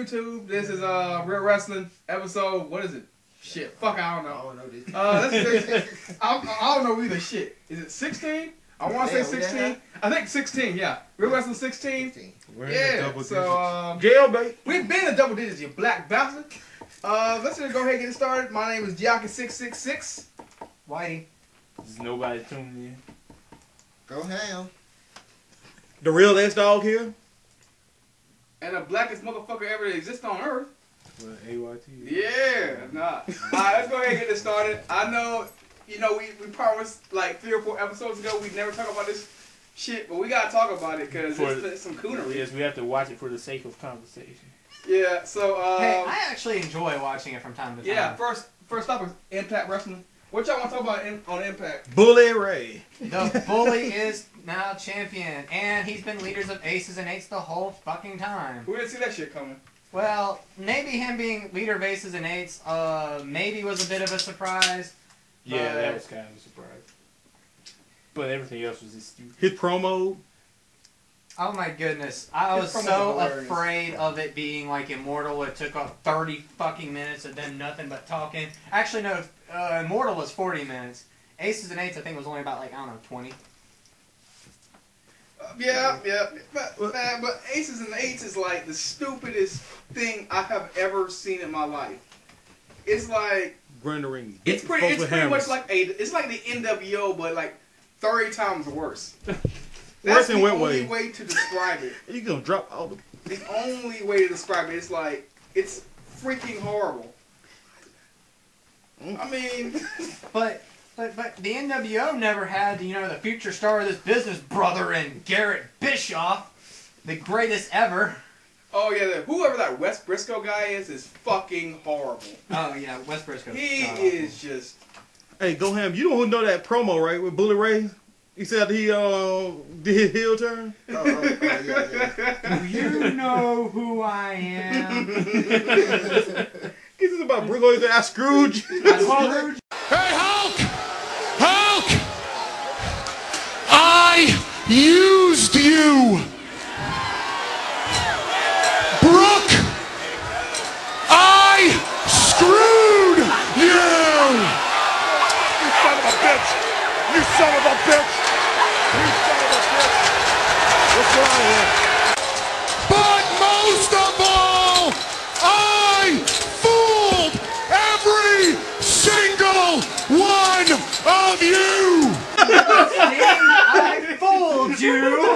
YouTube? This is Real Wrestling episode. What is it? Shit, fuck, I don't know. I don't know this. I don't know either. Shit, is it 16? I want to say 16. I think 16. Yeah, Real Wrestling 16. We're Yeah. in double So jailbait. we've been in double digits, you black bastard. Let's just go ahead and get started. My name is Giaki666. Whitey. There's nobody tuned in. Go ham. The real S-Dog here. And the blackest motherfucker ever to exist on Earth. Well, AYT. Yeah, nah. Alright, let's go ahead and get this started. I know, we promised like 3 or 4 episodes ago we'd never talk about this shit, but we gotta talk about it because it's some coonery. Yes, we have to watch it for the sake of conversation. Yeah, so hey, I actually enjoy watching it from time to time. Yeah, first up is Impact Wrestling. What y'all want to talk about on Impact? Bully Ray. The Bully is now champion, and he's been leaders of Aces and Eights the whole fucking time. We didn't see that shit coming. Well, maybe him being leader of Aces and Eights, maybe was a bit of a surprise. Yeah, that was kind of a surprise. But everything else was just stupid. His promo. Oh my goodness. I was so afraid of it being like Immortal. It took up 30 fucking minutes of them nothing but talking. Actually, no, Immortal was 40 minutes. Aces and Eights, I think, was only about, 20. Yeah. But Aces and Eights is like the stupidest thing I have ever seen in my life. It's like... Rendering. It's pretty much like it's like the NWO, but like 30 times worse. That's the only way to describe it. You gonna drop all the... The only way to describe it is like, it's freaking horrible. I mean... But the NWO never had, the future star of this business, brother, and Garrett Bischoff, the greatest ever. Oh yeah, whoever that Wes Briscoe guy is fucking horrible. Oh yeah, Wes Briscoe. He is just... Hey, go ham. You don't know that promo, right, with Bully Ray? He said he did his heel turn. Yeah. Do you know who I am? This is about Brigo. He said, Scrooge. Scrooge. Hey, Hulk! Hulk! I used you! Brooke! I screwed you! You son of a bitch! You son of a bitch! You son of a bitch! What's wrong here? But most of all, I fooled every single one of you! I fooled you!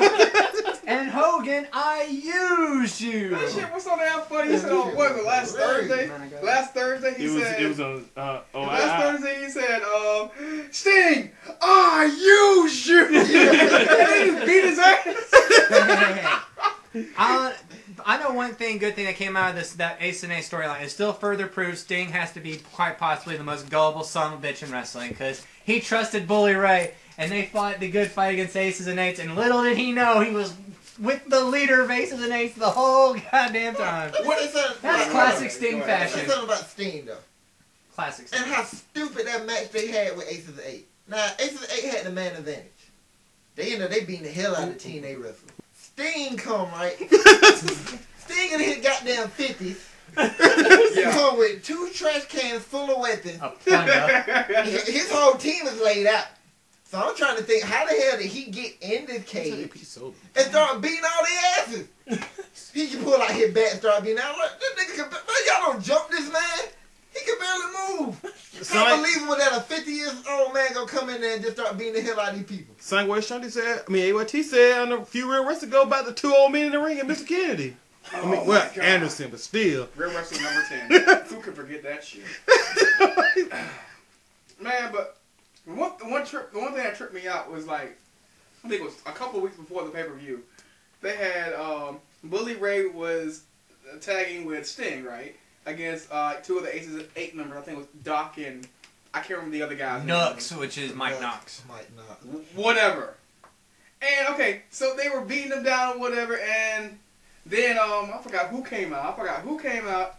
And Hogan, I used you! That shit was so damn funny. He said, what was it, last Thursday? Last Thursday he said... It was on... last Thursday he said, Sting, I used you! And then he beat his ass! I know one good thing that came out of that Ace and Ace storyline. It still further proves Sting has to be quite possibly the most gullible son of a bitch in wrestling, because he trusted Bully Ray, and they fought the good fight against Aces and Eights, and little did he know he was with the leader of Aces and Eights the whole goddamn time. That's classic Sting fashion. Let's talk about Sting, though. Classic Sting. And how stupid that match they had with Aces and Eight. Now, Aces and Eight had the man advantage. They beating the hell out of TNA wrestlers. Sting come, right? Sting in his goddamn 50s. He come with 2 trash cans full of weapons. His whole team is laid out. So I'm trying to think, how the hell did he get in this cage and start beating all their asses? He can pull out his bat and start beating out. Like, this nigga y'all don't jump this man. He can barely move. It's unbelievable that a 50-year-old man gonna come in there and just start beating the hell out of these people. Same way Shanti said, AYT said on a few Real Wrestlers ago about the 2 old men in the ring and Mr. Kennedy. Anderson, but still. Real Wrestling number 10. Who could forget that shit? Man, but the one thing that tripped me out was like, I think it was a couple of weeks before the pay-per-view. They had Bully Ray was tagging with Sting, right? Against 2 of the Aces and 8 members. I think it was Doc and I can't remember the other guy's Nux, which is Mike Knox. Whatever. And okay, so they were beating them down or whatever, and then I forgot who came out,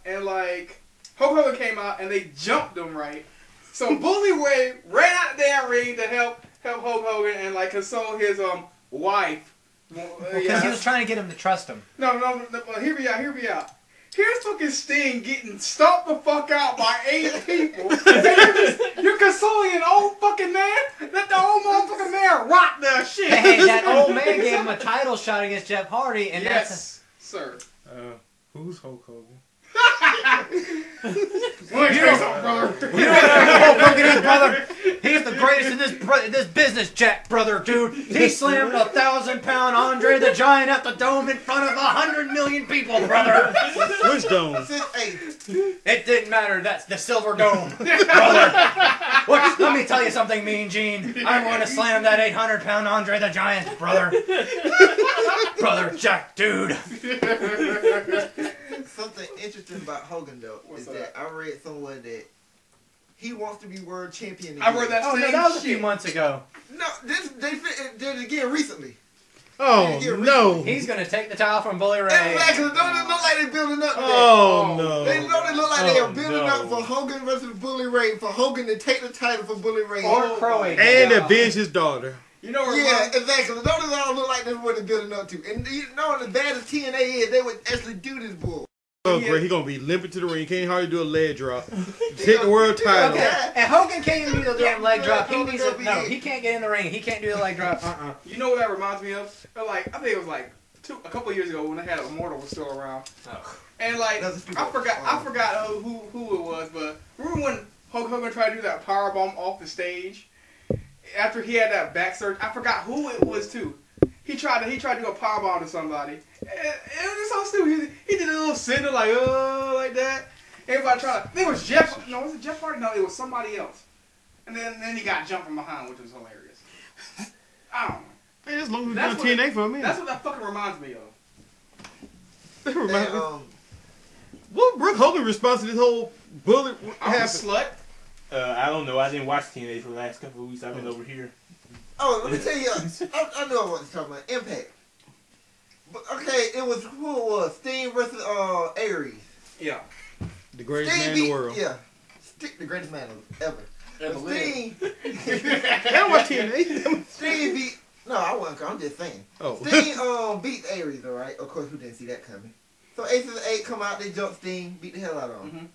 and like Hulk Hogan came out and they jumped them, right? So Bully Ray ran out the damn ring to help Hulk Hogan and like console his wife. Because he was trying to get him to trust him. No, hear me out. Here's fucking Sting getting stomped the fuck out by 8 people. You're consoling an old fucking man? Let the old motherfucking man rock the shit. Hey, that old man gave him a title shot against Jeff Hardy, and yes, sir. Who's Hulk Hogan? You know brother. You know what Hulk Hogan is, brother? He's the greatest in this business, Jack, brother, dude. He slammed a 1,000-pound Andre the Giant at the Dome in front of 100 million people, brother. Which Dome? It didn't matter. That's the Silver Dome, brother. Let me tell you something, Mean Gene. I'm going to slam that 800-pound Andre the Giant, brother. Brother Jack, dude. Something interesting about Hogan though is that I read somewhere that he wants to be world champion again. I read that. Oh no, that was a few months ago. No, they did it again recently. Oh no! He's gonna take the title from Bully Ray. Exactly. Don't it look like they're building up to that? Oh no! They don't it look like they are building up for Hogan versus Bully Ray, for Hogan to take the title from Bully Ray. Or Crow and avenge his daughter. You know, yeah, exactly. Don't it all look like this is what they're building up to? And you know, as bad as TNA is, they would actually do this bull. Oh, great. He's going to be limping to the ring. Can't hardly do a leg drop. Take the world title. Okay. And Hogan can't even do the damn leg drop. He can't get in the ring. He can't do the leg drop. You know what that reminds me of? Like, I think it was like a couple years ago when they had Immortal was still around. Oh. And like, I forgot who it was, but remember when Hulk Hogan tried to do that powerbomb off the stage? After he had that back surgery, I forgot who it was too. He tried to do a powerbomb to somebody. It was so stupid. He did a little Cena like that. Everybody tried to. I think it was Jeff. No, was it Jeff Hardy? No, it was somebody else. And then he got jumped from behind, which was hilarious. I don't know. Hey, as long as we've done TNA for a minute. That's what that fucking reminds me of. That reminds me. What Brooke Hogan response to this whole bullet? I'm a slut. I don't know. I didn't watch TNA for the last couple of weeks. I've been over here. Oh, let me tell you. I know what I'm talking about. Impact. But, okay, it was who it was? Sting versus Aries. Yeah. The greatest man in the world. Yeah. The greatest man ever. Sting. I watch TNA. Sting beat. No, I wasn't. I'm just saying. Oh. Sting beat Aries, all right. Of course, who didn't see that coming? So Aces of 8 come out. They jump Sting, beat the hell out of him.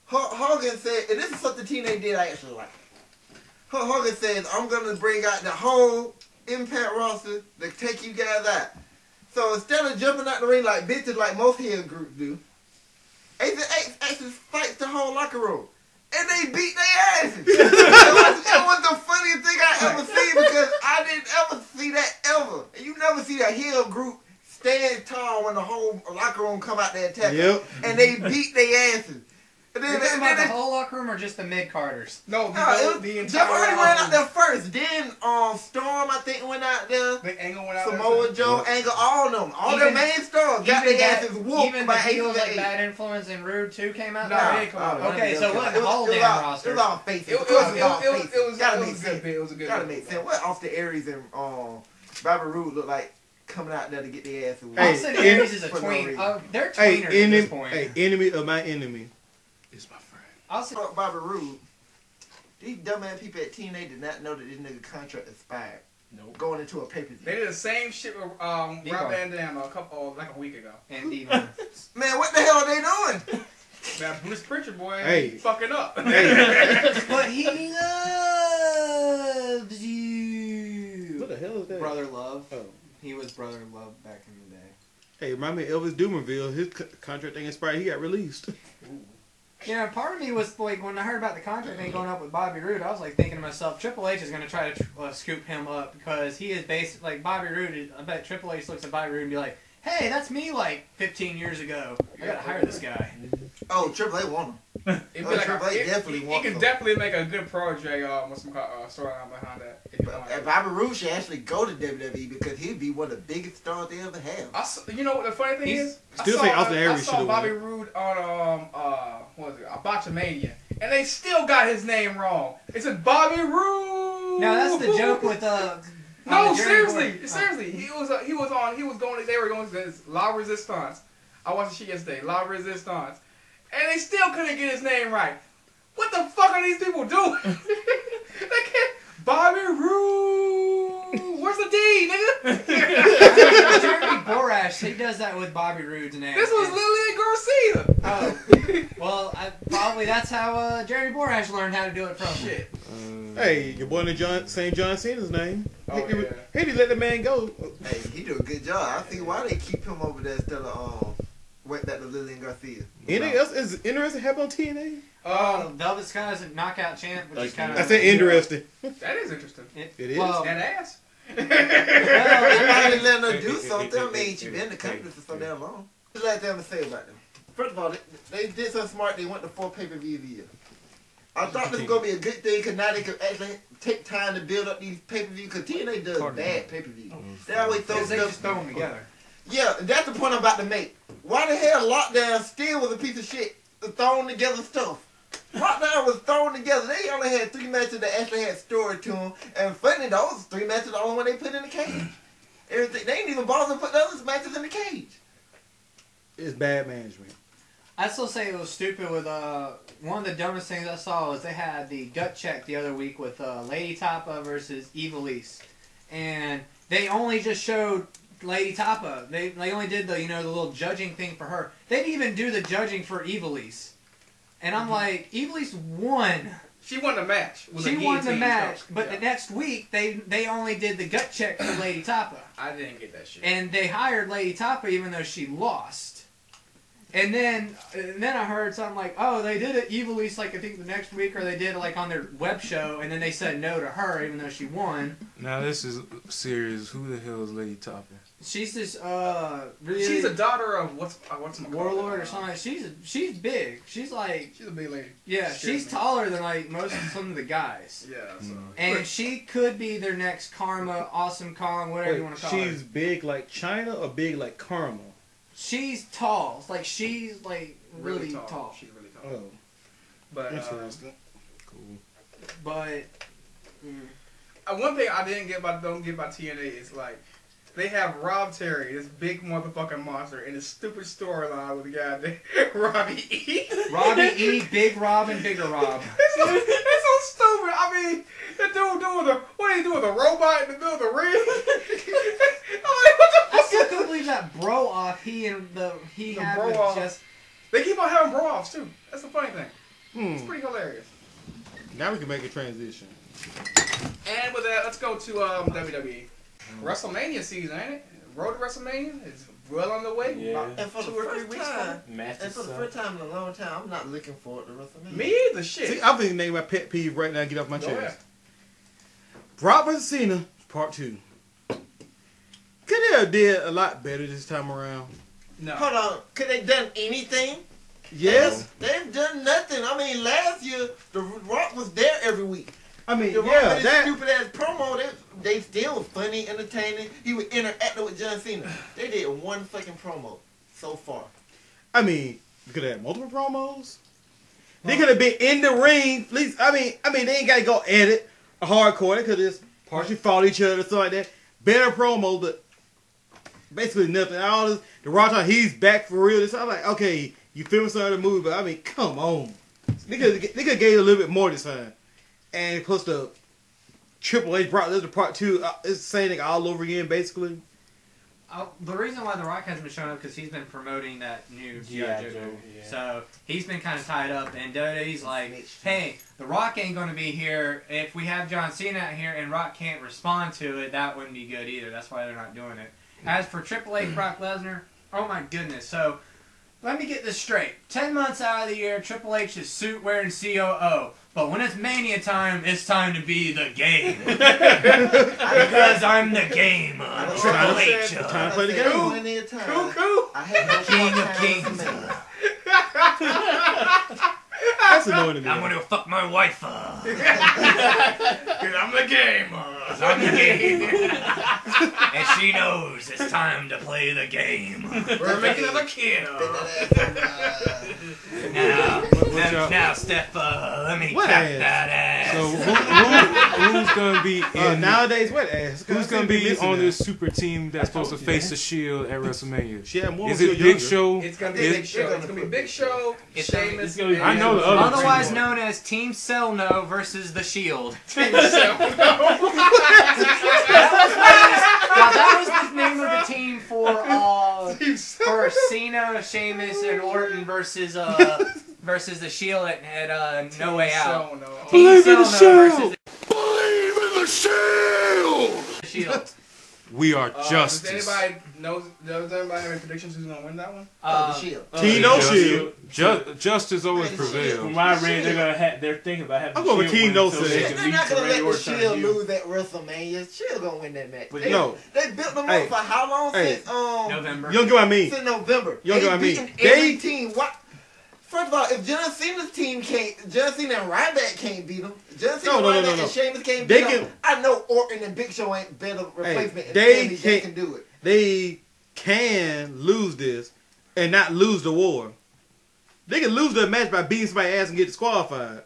Hogan said, and this is something TNA did I actually like. Hogan says, I'm going to bring out the whole Impact roster to take you guys out. So instead of jumping out the ring like bitches like most heel groups do, Ace of 8 actually fights the whole locker room. And they beat their asses. It was the funniest thing I ever seen because I didn't ever see that ever. And you never see that heel group stand tall when the whole locker room come out there attacking. Yep. And they beat their asses. And then, talking about the whole locker room or just the mid-carders? No, the entire Jeff Hardy went out there first. Then Storm, I think, went out there. The Angle went out Samoa there. Joe, Angle, all of them. All their main stars got their asses whooped even by the heels Aces of like 8. Bad Influence and Rude too came out? No, there? they didn't come out. Okay, so what the whole damn roster? It was all faces. It was Gotta a make good sense. bit. It was a good Gotta bit. make sense. What Austin Aries and Bobby Roode look like coming out there to get their asses whooped? Austin Aries is a tween. They're tweeners at this point. Hey, enemy of my enemy is my friend. Fuck Bobby Roode. These dumbass people at TNA did not know that this nigga contract expired. Nope. Going into a pay-per-view. They did the same shit with Rob Van Dam a week ago. And Devon. Man, what the hell are they doing? That Bruce Pritchard boy fucking up. But he loves you. What the hell is that? Brother Love. Oh. He was Brother Love back in the day. Hey, remind me of Elvis Dumerville. His contract thing expired. He got released. Yeah, part of me was like, when I heard about the contract thing going up with Bobby Roode, I was like thinking to myself, Triple H is going to try to scoop him up because he is basically like Bobby Roode. I bet Triple H looks at Bobby Roode and be like, hey, that's me like 15 years ago. I got to hire this guy. Oh, Triple H want him. Triple H definitely He want can him. definitely make a good project with some storyline behind that. And Bobby Roode should actually go to WWE because he'd be one of the biggest stars they ever have. You know what the funny thing is? Still think Austin I Aries saw should've Bobby won. Roode on what was it? Botchamania, and they still got his name wrong. It said Bobby Roode. Now that's the joke with No, seriously. He was going. They were going to this La Resistance. I watched the shit yesterday. La Resistance, and they still couldn't get his name right. What the fuck are these people doing? They can't. Bobby Roode. Where's the D, nigga? Jeremy Borash, he does that with Bobby Roode's name. This was Lillian Garcia. Oh, well, probably that's how Jeremy Borash learned how to do it from. Shit. Hey, your boy St. John Cena's name. Oh, He yeah. did let the man go. Hey, he do a good job. I see why they keep him over there instead of went back to Lillian Garcia. Anything else is interesting happen on TNA? Velvet Sky's a knockout champ, which is kind of... I said interesting. That is interesting. It is? Well, That ass. I ain't letting her do something. I mean, she been in the company for so damn long. What's the last thing I'm going to say about them? First of all, they did so smart, they went to 4 pay-per-views a year. I thought this was going to be a good thing because now they could actually take time to build up these pay-per-views because TNA does bad pay-per-views. They always throw they stuff. just throw them together. Yeah, that's the point I'm about to make. Why the hell Lockdown still was a piece of shit thrown together stuff? Lockdown was thrown together. They only had 3 matches that actually had story to them. And funny, those 3 matches the only one they put in the cage. Everything, they ain't even bother to put the other matches in the cage. It's bad management. I still say it was stupid with one of the dumbest things I saw was they had the gut check the other week with Lady Tapa versus Evilise, and they only just showed Lady Tapa. They only did the the little judging thing for her. They didn't even do the judging for Evilise, and I'm like, Evilise won. She won the match. She won the match, but the next week they only did the gut check for Lady Tapa, I didn't get that shit. and they hired Lady Tapa even though she lost. And then I heard something like, oh, they did it Evilise like I think the next week, or they did it like on their web show, and then they said no to her even though she won. Now this is serious. Who the hell is Lady Tapa? She's this really She's a daughter of what's my warlord or something. She's big. She's like She's a big lady. yeah, she's taller than like some of the guys. Yeah. So. And she could be their next Karma, Awesome Kong, whatever you want to call her. She's big like China or big like Karma? She's tall. Like she's like really tall. She's really tall. Oh, But interesting. Cool. But one thing I don't get about TNA is like they have Rob Terry, this big motherfucking monster, in this stupid storyline with the guy named Robbie E. Robbie E, Big Rob, and Bigger Rob. It's so stupid. I mean, the dude doing what are you doing with a robot in the middle of the ring? I'm like, what the I fuck? still couldn't believe that bro off he had bro with off. just. They keep on having bro offs too. That's the funny thing. It's pretty hilarious. Now we can make a transition. And with that, let's go to WWE. WrestleMania season, ain't it? Road to WrestleMania is well on the way. Yeah. About And for the 2 or 3 first weeks. time, Matches and for the suck. first time in a long time, I'm not looking forward to WrestleMania. Me either, shit. See, I'm thinking my pet peeve right now. Get off my Go chest. ahead. Brock vs. Cena, Part 2. Could they have did a lot better this time around? No. Hold on, could they done anything? Yes. They've done nothing. I mean, last year, The Rock was there every week. I mean, The Rock yeah, with his that. stupid ass promo, they still funny, entertaining. He was interacting with John Cena. They did one fucking promo so far. I mean, you could have had multiple promos. They could have been in the ring. At least, I mean, they ain't got to go edit a hardcore. They could have just partially fought each other, stuff like that. Better promo, but basically nothing. All this, the Raw time, he's back for real. I'm like, okay, you filming some other movie, but I mean, come on. They could have gave a little bit more this time. And plus the Triple H Brock Lesnar Part 2, it's the same thing all over again, basically. The reason why The Rock hasn't been showing up because he's been promoting that new G.I. Joe movie. Yeah. So he's been kind of tied up, and WWE's like, hey, The Rock ain't going to be here. If we have John Cena out here and Rock can't respond to it, that wouldn't be good either. That's why they're not doing it. As for Triple H Brock Lesnar, oh my goodness. So let me get this straight. 10 months out of the year, Triple H is suit wearing COO. But when it's Mania time, it's time to be the game. Because I'm the game. Triple H. Time to play the game. Plenty of time. Cuckoo. I had no King more of time Kings. for me. That's annoying to me. I'm gonna fuck my wife. Because I'm the game. I'm the game. And She knows it's time to play the game. We're making another kill. Now, Steph, let me What tap ass? that ass. So who's gonna be in? Nowadays, what ass? Who's gonna be missing on that. this super team that's supposed to told you face that. the Shield at WrestleMania? She had more Is when it she was Big younger. Show? It's gonna be Is- Big Show. It's gonna be Big Show. It's Sheamus. gonna be- I know the other Otherwise two. known as Team Selno versus the Shield. Team Now, that was the name of the team for Cena, Sheamus, and Orton versus the Shield at No Way Out. Team Believe in the Selno Shield! versus Believe in the Shield! the Shield. We are Does justice. anybody have any predictions who's gonna win that one? The Shield. Team No Shield. Justice always From prevails. From what I read, they're thinking about having I'm going with Shield Team win No so Shield. they They're can not lead to gonna Randy let the Orton turn Shield heel. lose at WrestleMania. Shield gonna win that match. But They, no. they built them Hey. up for how long? Hey. Since November. You don't get what I mean. since November. You don't get what I mean. beaten They- every team. What? First of all, if John Cena's team can't, John Cena and Ryback can't beat them. John Cena, No. and Sheamus can't They beat them. can- I know Orton and Big Show ain't better replacement. they and they can't- can do it. They can lose this and not lose the war. They can lose the match by beating somebody's ass and get disqualified.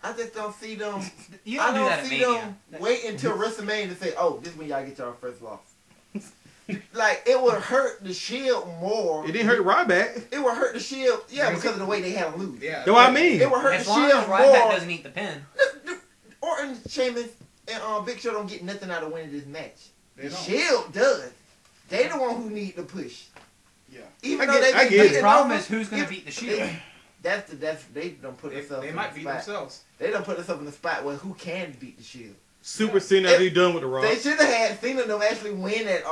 I just don't see them. You I don't do that don't at see Mania. them wait until WrestleMania to say, "Oh, this is when y'all get y'all first loss." Like it would hurt the Shield more. It didn't hurt Ryback. It would hurt the Shield, yeah, because of the way they had them lose. Yeah. That's what I mean. It would hurt As the long as Shield Ryback more. doesn't eat the pin. Orton, Sheamus, and Big Show don't get nothing out of winning this match. They The don't. Shield does. They the one who need to push. Yeah. Even I though get- they I been get it. beating The problem over, is who's going to if- beat the Shield. That's they don't put themselves. They in might the beat spot. themselves. They don't put themselves in the spot where who can beat the Shield. Super Cena already done with the Raw. They should have had Cena them actually win at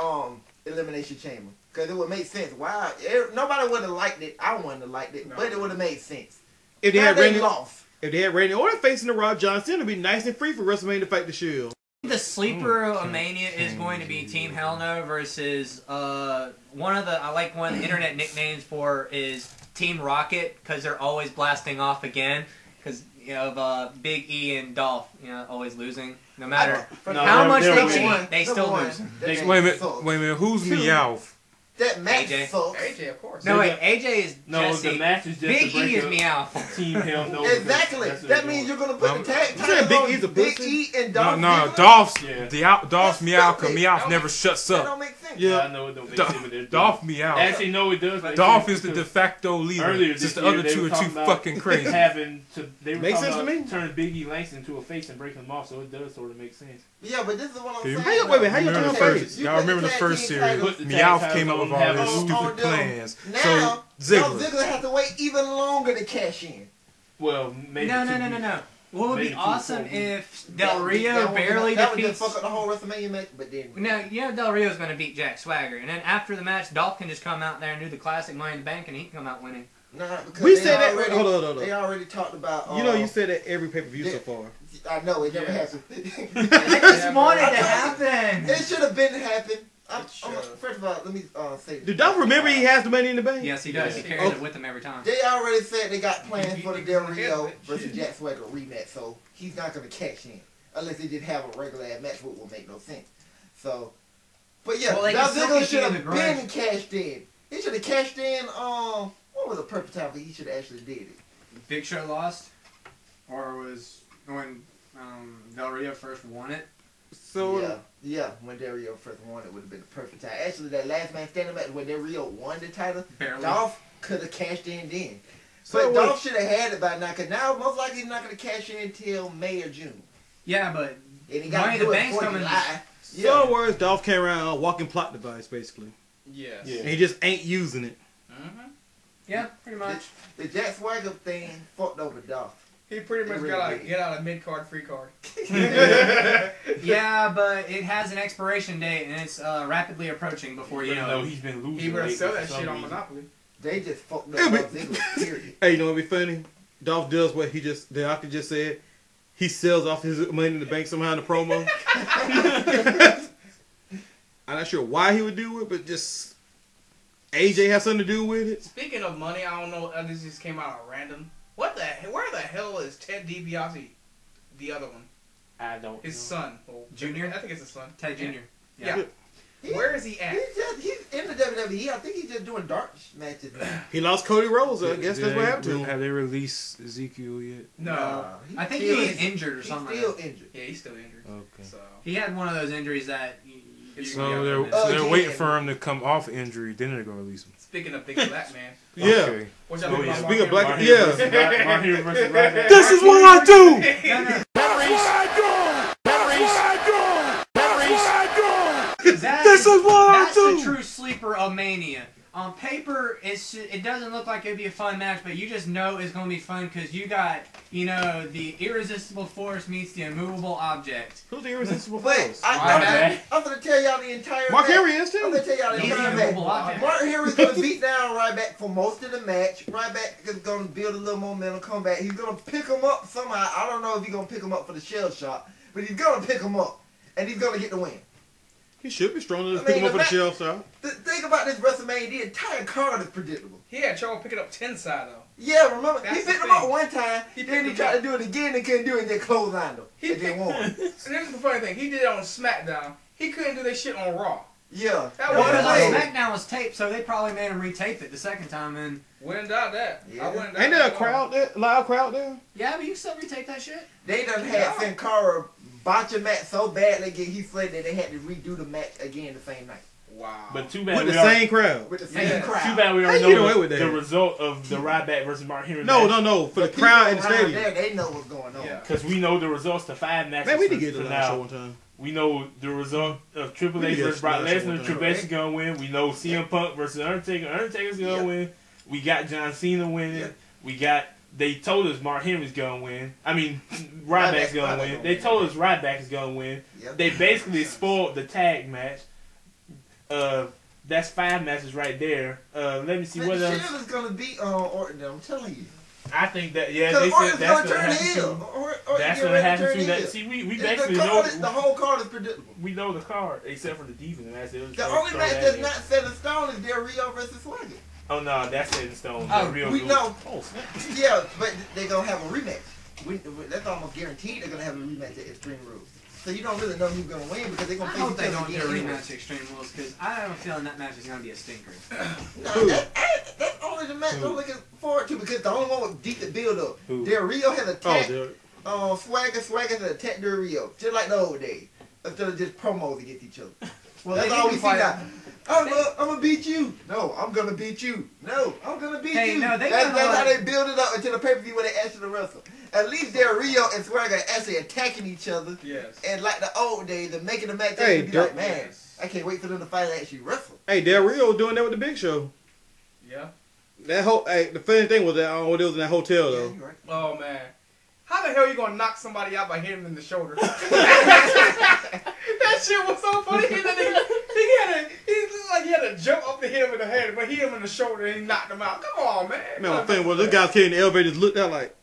Elimination Chamber because it would make sense. Wow, nobody would have liked it. I wouldn't have liked it, No. but it would have made sense. If they Now had they Randy, lost. if they had Randy Orton facing the Raw, John Cena would be nice and free for WrestleMania to fight the Shield. The sleeper of Mania is going to be Team Hell No versus one of the internet nicknames for is Team Rocket because they're always blasting off again because of Big E and Dolph always losing no matter No, how much they're they winning. cheat, they still lose. That Wait a match sucked. minute. Who's Two. Meowth? That match AJ. sucks. AJ, of course. No wait, AJ is No, Jesse. the match is just Big to break E is up Meow. Team Hell No. Exactly. That's what That they're means doing. you're gonna put the tag You said titles Big on E's a Big pussy? E and No, Dolph. no, Ziggler? Dolph's Yeah. Dolph's Meow, cause stupid. Meowth never shuts That up. don't make sense. Yeah. I know it don't make sense, but they're doing Dolph it. Meow. Actually, no, it does. Dolph is the de facto leader. Earlier Just this the year, other they two were are too talking about fucking crazy. They were Makes talking sense to about me. turning Big E Langston into a face and breaking him off, so it does sort of make sense. Yeah, but this is what I'm Wait, saying. wait a minute, how you Remember turn the face? first? You Y'all put remember the tag first team series? titles- Put the tag Meowth titles came up on with them, all have his them- stupid them. plans. Now, So Dolph Ziggler. Ziggler has to wait even longer to cash in. Well, maybe No. two weeks. What would Maybe be 2 awesome 4 weeks. if Del That Rio would- barely that would defeats. just fuck up the whole WrestleMania match, but then No, Del Rio's going to beat Jack Swagger, and then after the match, Dolph can just come out there and do the classic Money in the Bank, and he can come out winning. nah, because We they said that. already- Hold on. They already talked about. You know, you said that every pay per view so yeah. far. I know it never Yeah. happened. I just wanted I to told you. happen. It should have been happen. should've. First of all, let me say. Do Dolph remember he has the Money in the Bank? Yes, he does. He Yeah. carries it with him every time. They already said they got plans for the Del Rio Shit. versus Jack Swagger rematch, so he's not gonna cash in unless they just have a regular ass match, which will make no sense. So, but yeah, Well, they Dolph can still Ziggler keep should you in have the been grudge. cashed in. He should have cashed in. What was the perfect time for he should have actually did it? Big Show lost, or was when Del Rio first won it. So Yeah, when Del Rio first won it would have been the perfect time. Actually, that last man standing match when Del Rio won the title, Barely. Dolph could have cashed in then. So But Dolph should have had it by now, because now most likely he's not going to cash in until May or June. Yeah, but And he Money got in to the do it Bank's before coming. July. So in words, Dolph came around a walking plot device, basically. Yes. Yeah. And he just ain't using it. Mm-hmm. yeah, pretty much. The Jack Swagger thing fucked over Dolph. He pretty much It got really a get out of mid card free card. Yeah, but it has an expiration date, and it's rapidly approaching before you Even know. though he's been losing. He better lately sell for that some shit on reason. Monopoly. They just fucked Yeah, up but- Ziggler, period. Hey, you know what'd be funny? Dolph does what the doctor just said. He sells off his Money in the Bank somehow in the promo. I'm not sure why he would do it, but just AJ has something to do with it. Speaking of money, I don't know. This just came out at random. Where the hell is Ted DiBiase? The other one, I don't. his know. son, Junior? I think it's his son. Ted Jr. Yeah. He Where WWE. I think he's just doing dark matches now. He lost Cody Rhodes. I guess that's what happened to him. Have they released Ezekiel yet? No. I think he was injured or He's something. still injured. Yeah, he's still injured. Okay. So He had one of those injuries that. So they're waiting for him to come off injury, then they're gonna release him. speaking of big black man, Yeah. Okay. what y'all Oh, think yeah. about Speaking of Mark black, Henry? yeah. My Hero versus Ryback. This is what I do. No, no. That's why I go. That's why I go. That's why I go. This is what I That's do. the true sleeper of Mania. On paper, it doesn't look like it'd be a fun match, but you just know it's going to be fun because you got, the irresistible force meets the immovable object. Who's the irresistible But force? I'm gonna tell y'all the entire Mark match. Henry is I'm too. gonna tell y'all the He's entire the match. immovable object. Mark Henry's gonna beat down Ryback for most of the match. Ryback is gonna build a little momentum, come back. He's gonna pick him up somehow. I don't know if he's gonna pick him up for the shell shot, but he's gonna pick him up, and he's gonna get the win. He should be strong enough to I pick him mean, up for the shelf, so. The thing about this WrestleMania, the entire card is predictable. He had trouble picking up 10 side though. Yeah, remember, That's he the picked him thing. up one time, He then he picked tried him to do it again and couldn't do it, and then clotheslined him. He And then picked- won. And here's the funny thing: he did it on SmackDown. He couldn't do that shit on Raw. Yeah. That Well, was because like- SmackDown was taped, so they probably made him retape it the second time. And Wouldn't doubt that. Yeah. I wouldn't doubt Ain't there a that at all. crowd there? Loud crowd there? yeah, but you can still retape that shit. They done had Sin Cara botch a match so bad they get he fled that they had to redo the match again the same night. Wow. But too bad With we the already, same crowd. With the same Yeah. crowd. too bad we How already you get away know with that? the result of the Ryback versus Mark Henry. No, match. no, for the people crowd in the around stadium. There, they know what's going on. Yeah. Because we know the results to 5 matches. Man, we for- need to get to for the last now. show one time. We know the result of Triple We H need to versus get Brock to the last show Lesnar. one Triple time. H is gonna win. We know CM Punk versus Undertaker. Undertaker's gonna win. We got John Cena winning. Yep. We got. They told us Mark Henry's gonna win. I mean, Ryback's gonna win. They told us Ryback is gonna win. Yep. They basically spoiled the tag match. That's 5 matches right there. Let me see Man, what else. Shield is gonna beat Orton. I'm telling you. I think that they Because said Orton's that's gonna gonna turn happen heel. too. Orton That's get gonna ready to happen turn too. heel. See, we The basically card know is- the whole card is predictable. we know the card except for the defense match. The only match that's not set in stone is Del Rio versus Swagger. Oh no, that's set in stone. Oh, The real We good. know. Oh, snap. Yeah, but they're gonna have a rematch. That's almost guaranteed. They're gonna have a rematch at Extreme Rules. So you don't really know who's gonna win because they're I gonna face hope each they other don't do a again anyway. rematch Extreme Rules because I have a feeling that match is going to be a stinker. No, that's only the match I'm looking forward to because the only one with decent build up. Who? Del Rio has Oh, attacked dude. Swagger has attacked Del Rio, just like the old days. Instead of just promos against each other. Well, That's they all need we to see fight. now. I'm gonna beat you. No, I'm gonna beat you. No, I'm gonna beat Hey, you. no, they that's kinda how like- they build it up until the pay-per-view when they actually wrestle. At least Del Rio and Swagger are actually attacking each other. Yes. And like the old days, they're making the match Hey, be like, man, yes. I can't wait for them to finally actually wrestle. Hey, Del Rio doing that with the Big Show. Yeah. That whole, hey, the funny thing was that what it was in that hotel though. you're right. Oh man. How the hell you gonna knock somebody out by hitting him in the shoulder? That shit was so funny. He looked like he had to jump up to hit him in the head, but hit him in the shoulder and he knocked him out. Come on, man. Man, my thing was those guys came in the elevator, just looked out like.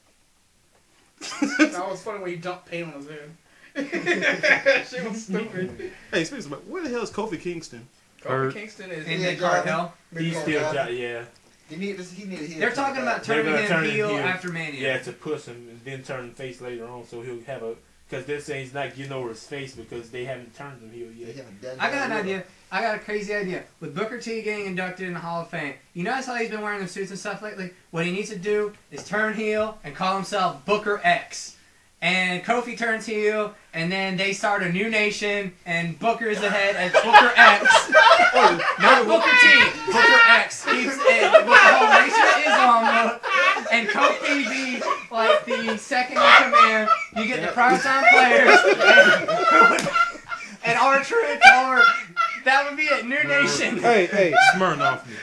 That was funny when he dumped paint on his head. That shit was stupid. Hey, speaking of, where the hell is Kofi Kingston? Kofi Kingston is In Yeah, the cartel. He's still yeah. He need to hit. They're talking about They're turning gonna him turn him heel heel. after Mania. Yeah, to push him and then turn the face later on, so he'll have a. Because they're saying he's not getting over his face because they haven't turned him heel They yet. haven't done I got that an yet. idea. I got a crazy idea. With Booker T getting inducted in the Hall of Fame, you notice how he's been wearing them suits and stuff lately? What he needs to do is turn heel and call himself Booker X. And Kofi turns heel, and then they start a new nation, and Booker is the head as Booker X. Not Booker T. Booker X keeps it with the whole Nation of Islam look, and Kofi be like the second in command. You get the primetime players, and R-Truth, or that would be it, New Nation. Hey, Smirnoff me.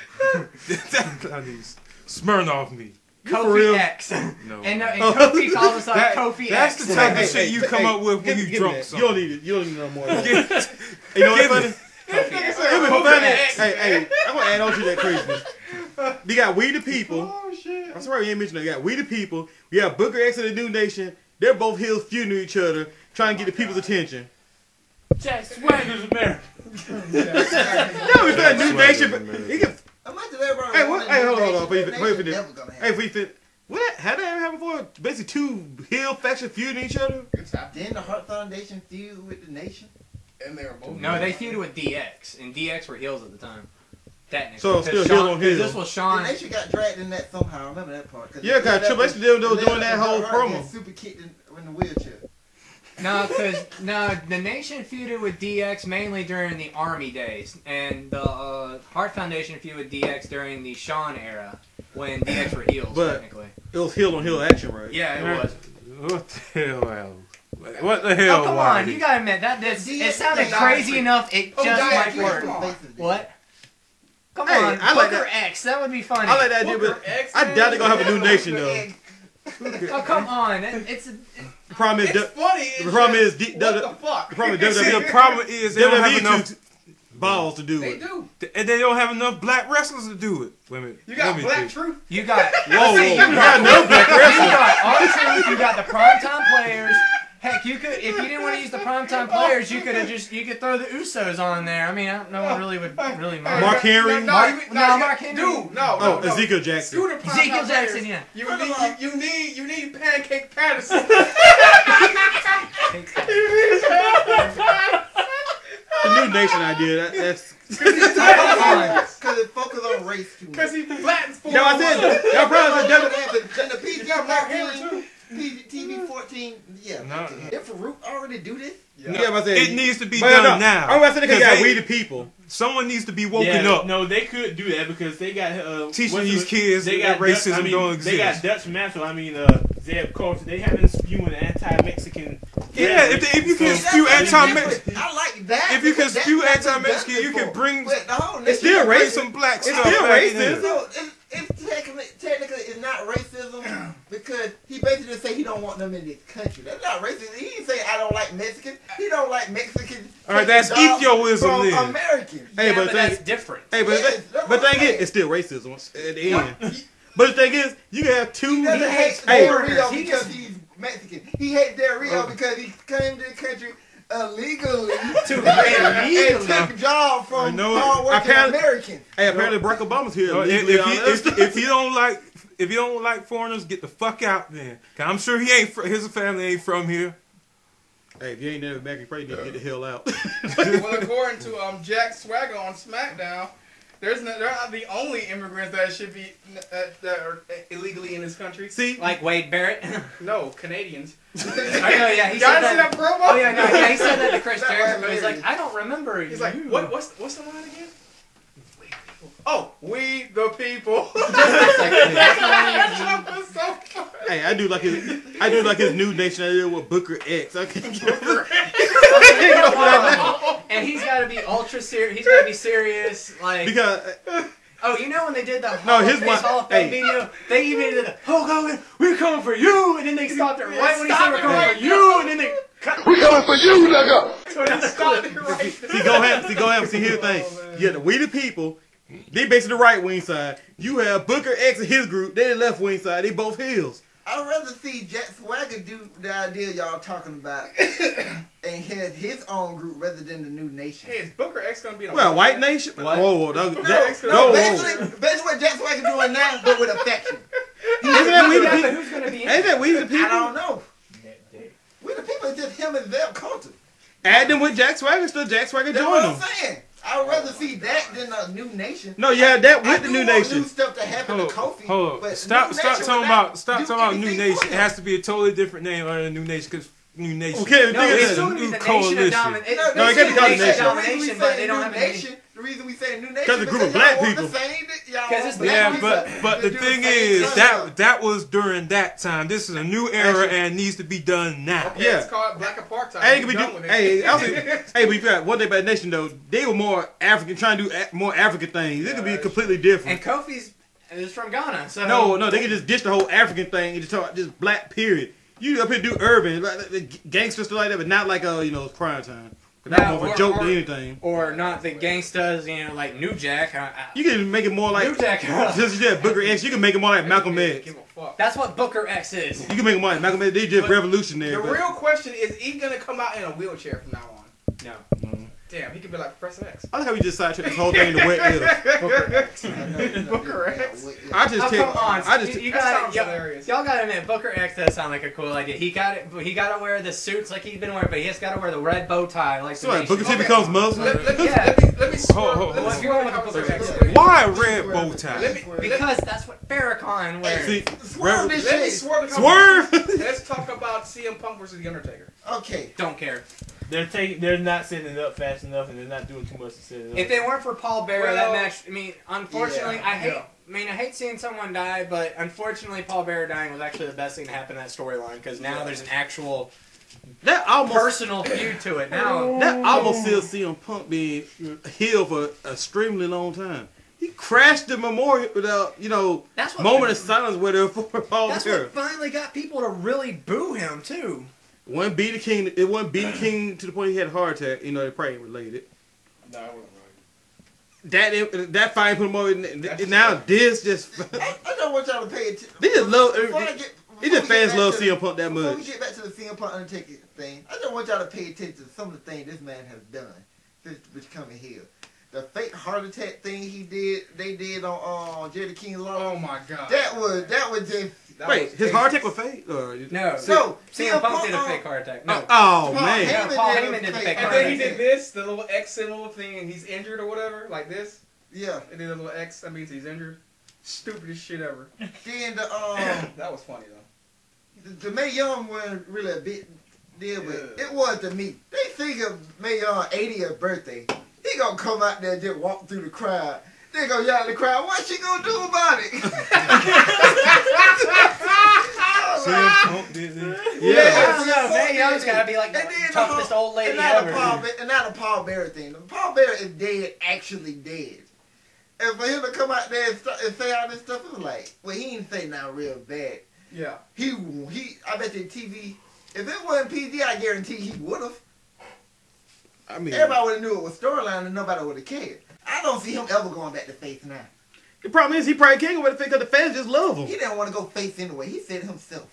Smirnoff me. Kofi X. No. And Kofi calls himself Kofi That's X. the type Hey, of shit hey, you hey, come hey, up with when give you me drunk that. something. You don't need no more. Hey, Give you know what's funny? Kofi Hold X. on. Hey, I'm gonna add on to that craziness. You got We the People. Oh shit. I'm sorry you ain't mentioned that. You got We the People. You got Booker X and the New Nation. They're both heels feuding to each other, trying to get the people's attention. Jack Swagger's America. No, it's not New Nation. He can. Imagine everybody. Hey, what? wanting Hey, New hold on, Nation. wait New for Nation this. never gonna happen. Hey, if we fit. What? Had that ever happened before? Basically, two heel factions feuding each other. It's happening. Then the Hart Foundation feud with the Nation. And they were both. No, they feuded with DX, and DX were heels at the time. Technically. So Because still Shawn- heel on heel. This was The Sean. Nation got dragged in that somehow. I remember that part. Yeah, because Triple H did doing that whole promo. Super kicked in the wheelchair. No, because the Nation feuded with DX mainly during the Army days, and the Hart Foundation feuded with DX during the Shawn era when DX were heels. But- technically, It was heel on heel action, right? yeah, it was. What the hell, Al? What the hell? Oh come on, you gotta admit that it sounded crazy enough. It just might work. What? Come Hey, on, I like Booker that. X. That would be funny. I like that idea, but I doubt they're gonna have a new nation though. Oh come on, it's The problem is, It's funny. the problem is, what the fuck? the problem is See, the WWE problem is they don't have WWE enough, too balls to do They it. do. and they don't have enough black wrestlers to do it. Wait a minute. You got Let me Black think. Truth. you got. Whoa, See, you got no black You wrestling. got R-Truth, you got the primetime players. Heck, you could, if you didn't want to use the primetime players, you could throw the Usos on there. I mean, no one really would really mind. Mark Henry? Mark Henry. Dude, no. Oh, Ezekiel Jackson. Screw the primetime Ezekiel players. Jackson, yeah. You need Pancake Patterson. The new nation idea. That's. Because it focuses on race too much. Because he flattens for No, I said. Y'all probably Then the PG got Mark Henry too. TV 14, yeah. No. If Farouk already do this, Yeah, but I said It needs to be but done now. I'm about to say they got Because we the people. Someone needs to be woken Yeah, up. no, they could do that because they got Teaching what's these the- kids they that got racism Dutch, don't exist. They got Dutch Mantle. I mean, Zeb culture. They have been spewing anti-Mexican. Yeah, if you can that's spew different. anti-Mexican, I like that. if you can because spew that's anti-Mexican, done you before. can bring But the whole It's nation- still bring racist. some black It's stuff still back in racist. here. So technically it's not racism because he basically say he don't want them in this country. That's not racist. He didn't say I don't like Mexicans. He don't like Mexicans. All right, that's taking jobs Ethioism from then. Americans. Hey, Yeah, but but the thing- that's different. Hey, Yes, that's but what the I'm thing is, saying. it's still racism at the end. But the thing is, you can have two. He doesn't hate Hey, Del Rio he because just- he's Mexican. He hates Del Rio because he came to the country illegally and took jobs from You know what? hard-working Apparently- Americans. Hey, apparently Barack Obama's here. If, legally if, on you, the other if, stuff. if you don't like foreigners, get the fuck out then. 'Cause I'm sure he ain't. His family ain't from here. Hey, if you ain't never back, you probably need to get the hell out. Well, according to Jack Swagger on SmackDown, they're not the only immigrants that should be that are illegally in this country. See, Like Wade Barrett. No, Canadians. I know, yeah, he Y'all said see that that. promo? Oh yeah, no, yeah, he said that to Chris That Jericho. was He's like, I don't remember. He's like, you. what's the line again? We the people. Oh, we the people. That was so funny. hey, I do like his new nation idea with Booker X. I can't get And he's got to be ultra serious. He's got to be serious. Like, because oh, you know when they did the No, Hall his of Fame one- Hall of Fame hey. video, they even did the Hulk Hogan, we're coming for you, and then they stopped it right when he said Stop we're it coming right for you, and then they cut. We coming for you, nigga! Stop it right see, go ahead. See, here's the thing. You have the We the People. They basically the right wing side. You have Booker X and his group. They the left wing side. They both heels. I'd rather see Jack Swagger do the idea y'all talking about and have his own group rather than the New Nation. Hey, is Booker X gonna be on Well, white nation. What? Whoa, Basically what Jack Swagger doing now, but with affection. Isn't that We the Yeah, but People? who's going to be in Ain't that We the I People? don't know. We the people, it's just him and them culture. Add them with Jack Swagger. Still Jack Swagger That's join what I'm them. saying. I'd rather see that than a New Nation. No, you had that I with the do New want Nation. new stuff to happen to Kofi. Hold but on. Stop New talking Nation will about not stop do talking about New anything Nation. for It him. has to be a totally different name other than New Nation because New Nation. Okay, No, think it's of still that. going to be the New Nation of coalition. Domination. No, it can't be called the Nation. Domination, but they don't have any. The reason we say New Nation Because a group of because black y'all want people. the same that y'all 'Cause want it's black Yeah, people but to the do thing same is stuff. that was during that time. This is a new era and needs to be done now. Okay, Yeah. it's called Black Apartheid. Hey, it could be Done with it. hey, but you got one thing about the Nation though. They were more African, trying to do more African things. It could be completely different. And Kofi's is from Ghana, so No, they can just ditch the whole African thing and just talk just black period. You up here do urban, like the gangster stuff like that, but not like it's crime time. Not No, more of a or- joke or- than anything. or not the gangstas, like New Jack. You can make it more like New Jack. just Booker X. You can make it more like Malcolm X. Give a fuck. That's what Booker X is. You can make it more like Malcolm X. They just But revolutionary. The but- real question is he gonna come out in a wheelchair from now on? No. Damn, he could be like Professor X. I like how we just sidetracked this whole thing to what if. Booker X. Booker X. I just Come on, you That got sounds hilarious. y'all gotta admit, Booker X does sound like a cool idea. He gotta wear the suits like he's been wearing, but he has gotta wear the red bow tie like. So what, Booker T becomes Muslim? Let me swerve. Hold on. Let me swerve the conversation. Why a red bow tie? Because that's what Farrakhan wears. See, Swerve this Let me shit. swerve the conversation. Swerve! Let's talk about CM Punk versus The Undertaker. Okay. Don't care. They're not setting it up fast enough, and they're not doing too much to set it up. If they weren't for Paul Bearer, Well, that match. I mean, unfortunately, yeah. I hate seeing someone die, but unfortunately, Paul Bearer dying was actually the best thing to happen in that storyline because now there's an actual That almost personal feud to it. Now that almost still CM Punk being healed for an extremely long time. He crashed the memorial without, that's what moment of silence with her for Paul That's Bearer. what finally got people to really boo him too. It wasn't Be the King to the point he had a heart attack. They probably ain't related. No, I wasn't right. That fight put him over. Now this just I don't want y'all to pay attention. they just love. Before It just we get fans back love to CM Punk that Before we much. get back to the CM Punk Undertaker thing, I just want y'all to pay attention to some of the things this man has done since becoming heel. The fake heart attack thing they did on Jerry King Law. Oh my god. That was just. Wait, his heart attack was fake? Or No, So CM Punk did a fake heart attack. No, oh Paul man. Heyman Paul did a Heyman did the fake fake And heart then he attack. did this, the little X symbol thing, and he's injured or whatever, like this. Yeah. And then the little X, that means he's injured. Stupidest shit ever. Then That was funny though. the Mae Young wasn't really a big deal, but Yeah. it was to me. They think of Mae Young's 80th birthday. He gonna come out there and just walk through the crowd. They gonna yell at the crowd, what she gonna do about it? CM Punk did this. I Yeah. don't know. Mae Young's gotta be like the And then the toughest whole- old lady and now ever. And now the Paul Bearer thing. The Paul Bearer is dead, actually dead. And for him to come out there and say all this stuff, it was like, well, he didn't say nothing real bad. Yeah. I bet you TV, if it wasn't PG, I guarantee he would have. I mean, Everybody would have knew it was storyline and nobody would have cared. I don't see him ever going back to face now. the problem is he probably can't go with the because the fans just love him. He didn't want to go face anyway. He said it himself.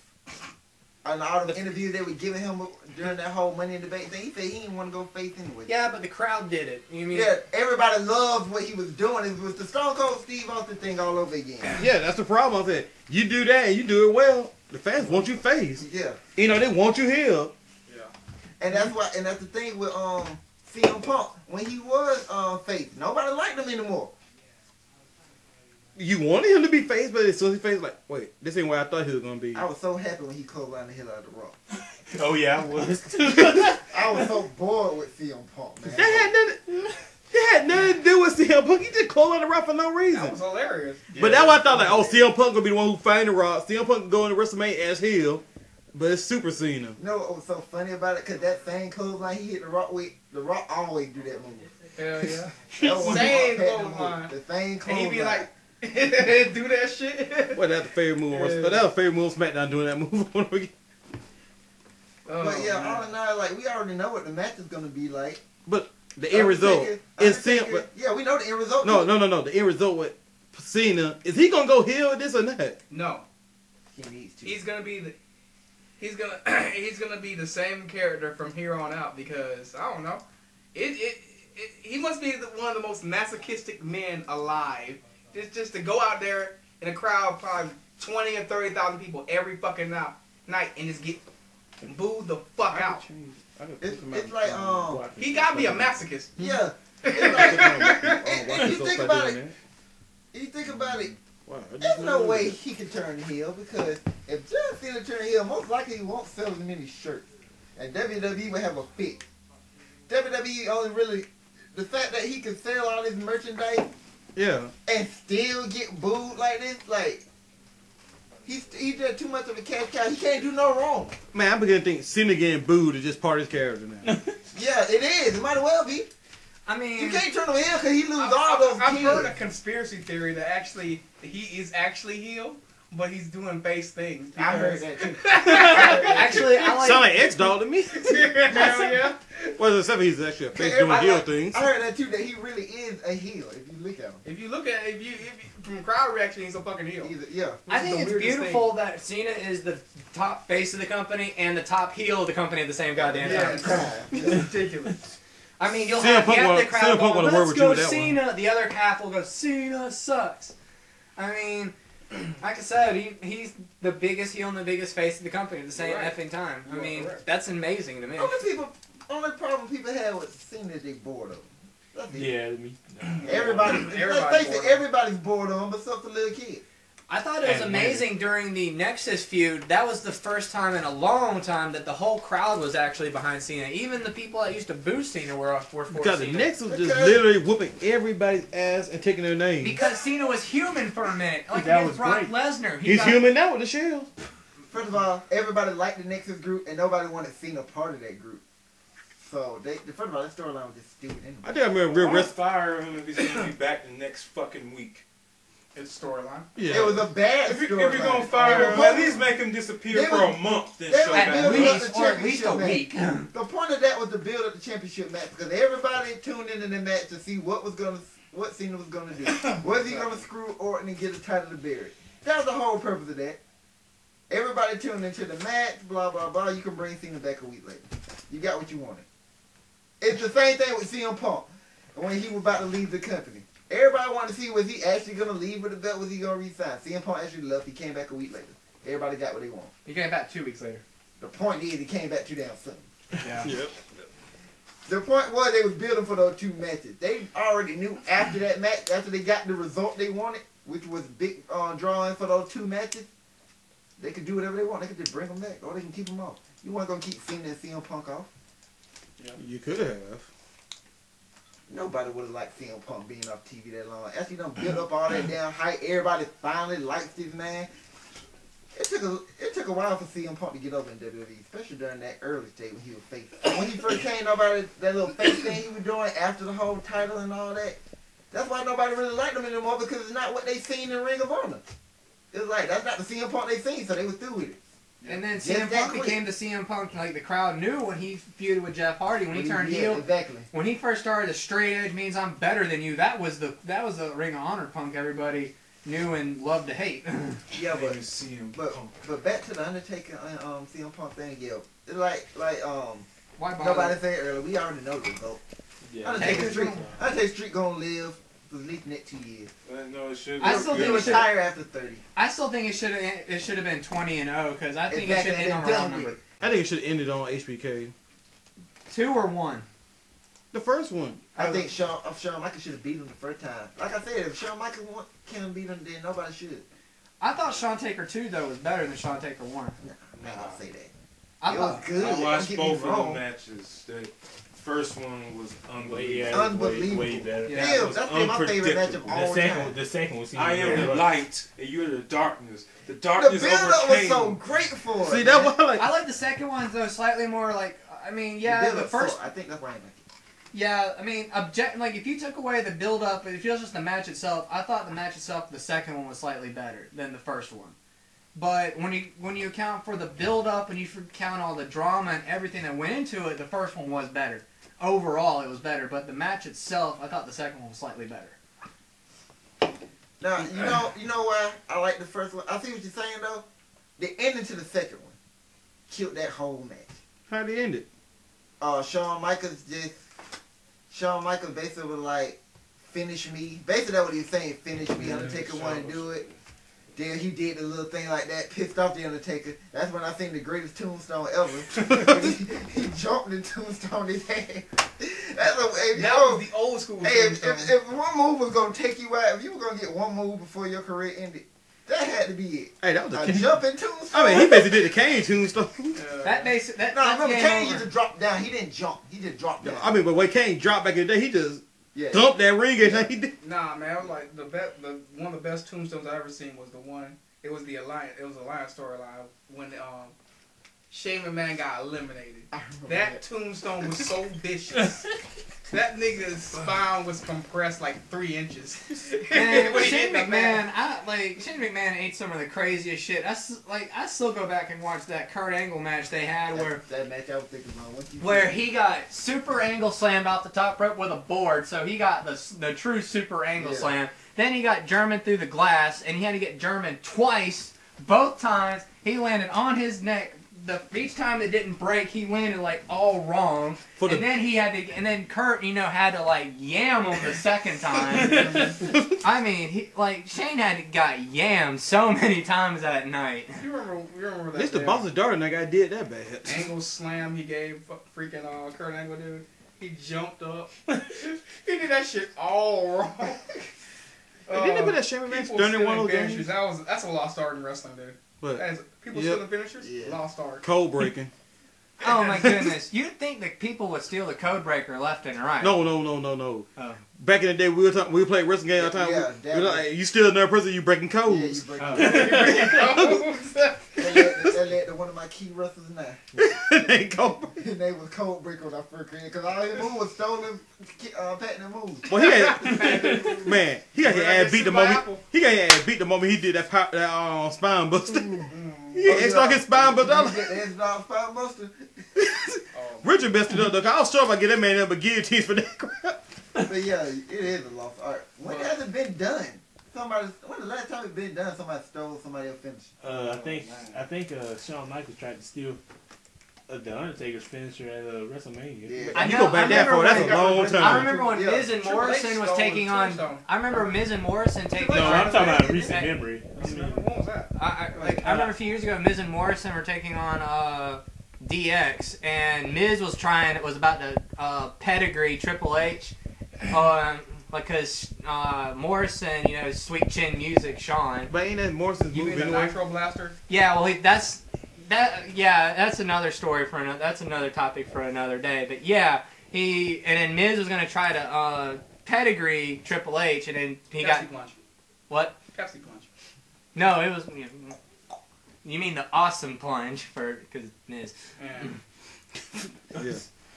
On all the interviews they were giving him during that whole Money in the Bank thing, he said he didn't want to go face anyway. Yeah, but the crowd did it. You mean? Yeah, everybody loved what he was doing. It was the Stone Cold Steve Austin thing all over again. Yeah, that's the problem. I said, you do that and you do it well. The fans want you face. Yeah. They want you healed. Yeah. And that's why, and that's the thing with CM Punk. When he was face, nobody liked him anymore. You wanted him to be face, but as soon as he face, like, wait, this ain't where I thought he was gonna be. I was so happy when he closed line the hell out of the Raw. Oh yeah, I was. I was so bored with CM Punk, man. That had nothing to do with CM Punk. He just closed on the Raw for no reason. That was hilarious. But that's why I thought, like, oh, CM Punk gonna be the one who find the Raw. CM Punk can go into WrestleMania as heel, but it's Super Cena. You know what was so funny about it? Because that same clothesline he hit the Rock with, the Rock always do that move. Hell yeah. That was Same the Rock had the clothesline. move. The same And clothesline. he be like, do that shit. Well, that's the favorite move. Yeah. That was favorite move. SmackDown doing that move. Oh, But yeah, man. all in all, like, we already know what the match is going to be like. But the end result is CM. Undertaker- Yeah, we know the end result. No. The end result with Cena is he gonna go heel with this or not? No. He needs to. He's gonna be he's gonna be the same character from here on out because I don't know. He must be one of the most masochistic men alive. Just to go out there in a crowd, probably 20 or 30,000 people every fucking night, and just get booed the fuck out. It's like, He gotta be a masochist. yeah. It's like, if you think about it, there's no way he can turn heel because if John Cena turn heel, most likely he won't sell as many shirts. And WWE would have a fit. WWE only really, the fact that he can sell all his merchandise Yeah. and still get booed like this, like, he's just too much of a cash cow. He can't do no wrong. Man, I'm beginning to think Cena getting booed is just part of his character now. Yeah, it is. It might as well be. I mean, You can't turn him heel because he lose all those I've heard a kids. conspiracy theory that he is actually heel, but he's doing base things. I heard that too. actually, I like. Sound like X-Dog to me. Hell yeah. Well, except for he's actually a face doing heel things. I heard that too, that he really is a heel if you look at him. If you look at if you from crowd reaction, he's a fucking heel. Yeah. I think the it's weirdest beautiful that Cena is the top face of the company and the top heel of the company at the same goddamn time. It's ridiculous. I mean, you'll CM have Punk half the CM crowd Punk going, would've worked let's with you go with that one. Cena. The other half will go, Cena sucks. I mean, like I said, he's the biggest heel and the biggest face of the company at the same Right. effing time. I You are mean, correct. that's amazing to me. Only problem people have with Cena is they bored of him. That's it. Yeah, me. Everybody's Everybody's bored. bored. Everybody's bored of him, but except the little kid. I thought it was And amazing during the Nexus feud. That was the first time in a long time that the whole crowd was actually behind Cena. Even the people that used to boo Cena were for Because the Cena. Nexus was just Because- literally whooping everybody's ass and taking their name. Because Cena was human for a minute. Like That against was Brock great. Lesnar. He's human now with the Shield. First of all, everybody liked the Nexus group, and nobody wanted Cena part of that group. So, first of all, that storyline was just stupid anyway. I think I remember real Why wrestling. fire him if he's going to be back the next fucking week? It's storyline. Yeah. It was a bad If you're storyline. going to fire him, at least make him disappear They for was- a month, then they show was back At building up. up least, the or at least a championship match. week. The point of that was to build up the championship match because everybody tuned into the match to see what Cena was gonna do. Was he gonna screw Orton and get the title to Barrett? That was the whole purpose of that. Everybody tuned into the match, blah blah blah. You can bring Cena back a week later. You got what you wanted. It's the same thing with CM Punk when he was about to leave the company. Everybody wanted to see, was he actually gonna leave with the belt? Was he gonna resign? CM Punk actually left. He came back a week later. Everybody got what they wanted. He came back 2 weeks later. The point is, he came back too damn soon. Yeah. Yep. The point was they was building for those two matches. They already knew after that match, after they got the result they wanted, which was big drawing for those two matches, they could do whatever they want. They could just bring them back, or they can keep them off. You weren't gonna keep Cena and CM Punk off. You could have. Nobody would have liked CM Punk being off TV that long. After you done built up all that damn hype, everybody finally likes this man. It took a while for CM Punk to get over in WWE, especially during that early stage when he was face. When he first came, nobody that little face thing he was doing after the whole title and all that. That's why nobody really liked him anymore because it's not what they seen in Ring of Honor. It's like that's not the CM Punk they seen, so they was through with it. And then Just CM that Punk quick. became the CM Punk, like the crowd knew when he feuded with Jeff Hardy, when he turned Yeah, heel. exactly. When he first started, the straight edge means I'm better than you. That was the Ring of Honor Punk everybody knew and loved to hate. Yeah, I didn't see him but back to the Undertaker and CM Punk thing, yeah. It's like Why bother? nobody said earlier, we already know the result. Yeah. Undertaker Street gonna live for at least the next 2 years. No, it should I still He'll think it should. retire after 30. I still think it should have been 20-0 because I think Exactly, it should end on a they're round done number. I think it should have ended on HBK. 2 or 1. The first one. I think Shawn Michaels should have beat him the first time. Like I said, if Shawn Michaels can't beat him, then nobody should. I thought Shawn Taker 2 though was better than Shawn Taker 1. I'm not gonna say that. I It thought was good. I Don't watched get me both of wrong. the matches. The first one was unbelievable. Yeah, Unbelievable. way better. Yeah. Yeah, it was that's been my favorite match of unpredictable. all time. The second was I am even the better. light, and you're the darkness. The The darkness build-up was overcame. so great for it. See, that's why like I like the second one though slightly more like I mean yeah the build-up first so, I think that's why I like it. yeah I mean like if you took away the build up if it was just the match itself I thought the match itself the second one was slightly better than the first one. But when you account for the build up and you count all the drama and everything that went into it, the first one was better. Overall, it was better, but the match itself, I thought the second one was slightly better. Now, you know why I like the first one? I see what you're saying though. The ending to the second one killed that whole match. how they ended. Shawn Michaels basically was like, finish me. Basically that's what he was saying, finish me. Undertaker wanted to do it. Then he did the little thing like that, pissed off the Undertaker. That's when I seen the greatest tombstone ever. he jumped the tombstone his head. That's a hey, That was the old school. hey, Tombstone. if one move was gonna take you out, if you were gonna get one move before your career ended, that had to be it. Hey, that was a A Kane. jumping tombstone. I mean, he basically did the Kane tombstone. That no, that's remember game Kane over. used to drop down. He didn't jump. He just dropped down. I mean, but when Kane dropped back in the day, he just yeah. dumped that ring and he did. Nah, man, it was like one of the best tombstones I ever seen was the one. It was the Alliance. It was a Alliance storyline when Shane McMahon got eliminated. That tombstone was so vicious. That nigga's spine was compressed like 3 inches. Man, When he Shane hit the McMahon, Shane McMahon ate some of the craziest shit. I still go back and watch that Kurt Angle match they had That match I was thinking about. where he got super angle slammed off the top rope with a board, so he got the true super angle Yeah. slam. Then he got German through the glass, and he had to get German twice. Both times he landed on his neck. each time it didn't break, he landed like all wrong. And then Kurt, had to like yam him the second time. I mean, Shane got yammed so many times that night. You remember that? At least the boss's daughter and that guy did that bad. Angle slam he gave freaking Kurt Angle, dude. He jumped up. He did that shit all wrong. Didn't they put that Shane match during one of those games? That's a lost art in wrestling, dude. What? People stealing finishers? Yeah. Lost art. Code breaking. Oh my goodness! You'd think that people would steal the code breaker left and right. No. Oh. Back in the day, we played wrestling game all the time. Yeah, we like, you still another person, you breaking Yeah, you codes. break Codes. That led to one of my key wrestlers now. They code breaking. His name was Code Breaker when I first created, because all his moves was stolen patented moves. Well, he got his ass beat the moment. He got his ass beat the moment he did that spine buster. He X-Lock his spine buster. You get the X-Lock spine buster. Richard bested up though. I was sure if I get that man up a guillotines for that crap. But yeah, it is a lost art. When has it been done? When the last time it's been done, somebody stole somebody else's finish? I think Shawn Michaels tried to steal the Undertaker's finisher at WrestleMania. Yeah. You go back that far. That's a long time. I remember when Yeah. Miz and Morrison was taking on. Tombstone. I remember Miz and Morrison taking No, on. I'm talking about recent memory. What was that? I remember a few years ago, Miz and Morrison were taking on DX, and Miz was about to pedigree Triple H, because Morrison, sweet chin music, Sean. But ain't that Morrison's You move mean the anyway? Nitro Blaster? Yeah, well, that's another story for another. That's another topic for another day. But yeah, and then Miz was gonna try to pedigree Triple H, and then he got Plunge. what? Pepsi Plunge. No, it was. You mean the awesome plunge because Miz. Yeah. Yeah.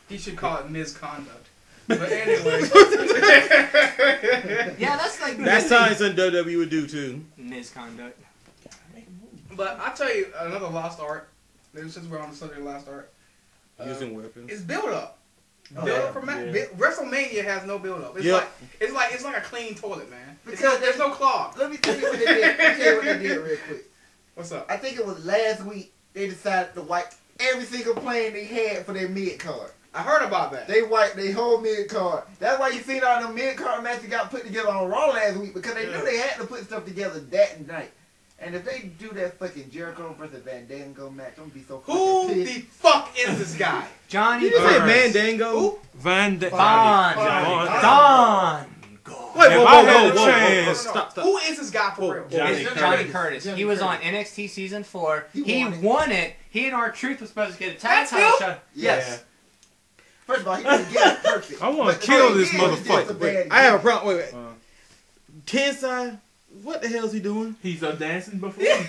He should call it misconduct. But anyway. Yeah, that's like That's something some WWE would do too. misconduct. But I'll tell you another lost art. Since we're on the subject of lost art. Using weapons. It's build up. Oh, Build yeah. up for WrestleMania has no build up. It's like a clean toilet, man. Because there's no clog. Let me tell you what they did. Let me tell you what they did real quick. What's up? I think it was last week they decided to wipe every single plane they had for their mid card. I heard about that. They wiped their whole mid card. That's why you seen all them mid card matches got put together on Raw last week, because they knew they had to put stuff together that night. And if they do that fucking Jericho versus Fandango match, I'm gonna be so fucking Who the pissed. fuck is this guy? Johnny You just say Burns. Mandango. Who? Don. Don. Wait, If whoa, I whoa, had whoa, the whoa, chance- Stop. Who is this guy for real? Johnny It's Curtis. Johnny Curtis. Johnny He was on Curtis. NXT season 4. He He won it. won it. He and R-Truth was supposed to get a tag That's title him? shot. Yes. Yeah. First of all, he didn't get it perfect. I wanna But the kill thing this is, motherfucker. it's a bad I have a gimmick. problem. Wait. Tensai, what the hell is he doing? He's dancing before. Well,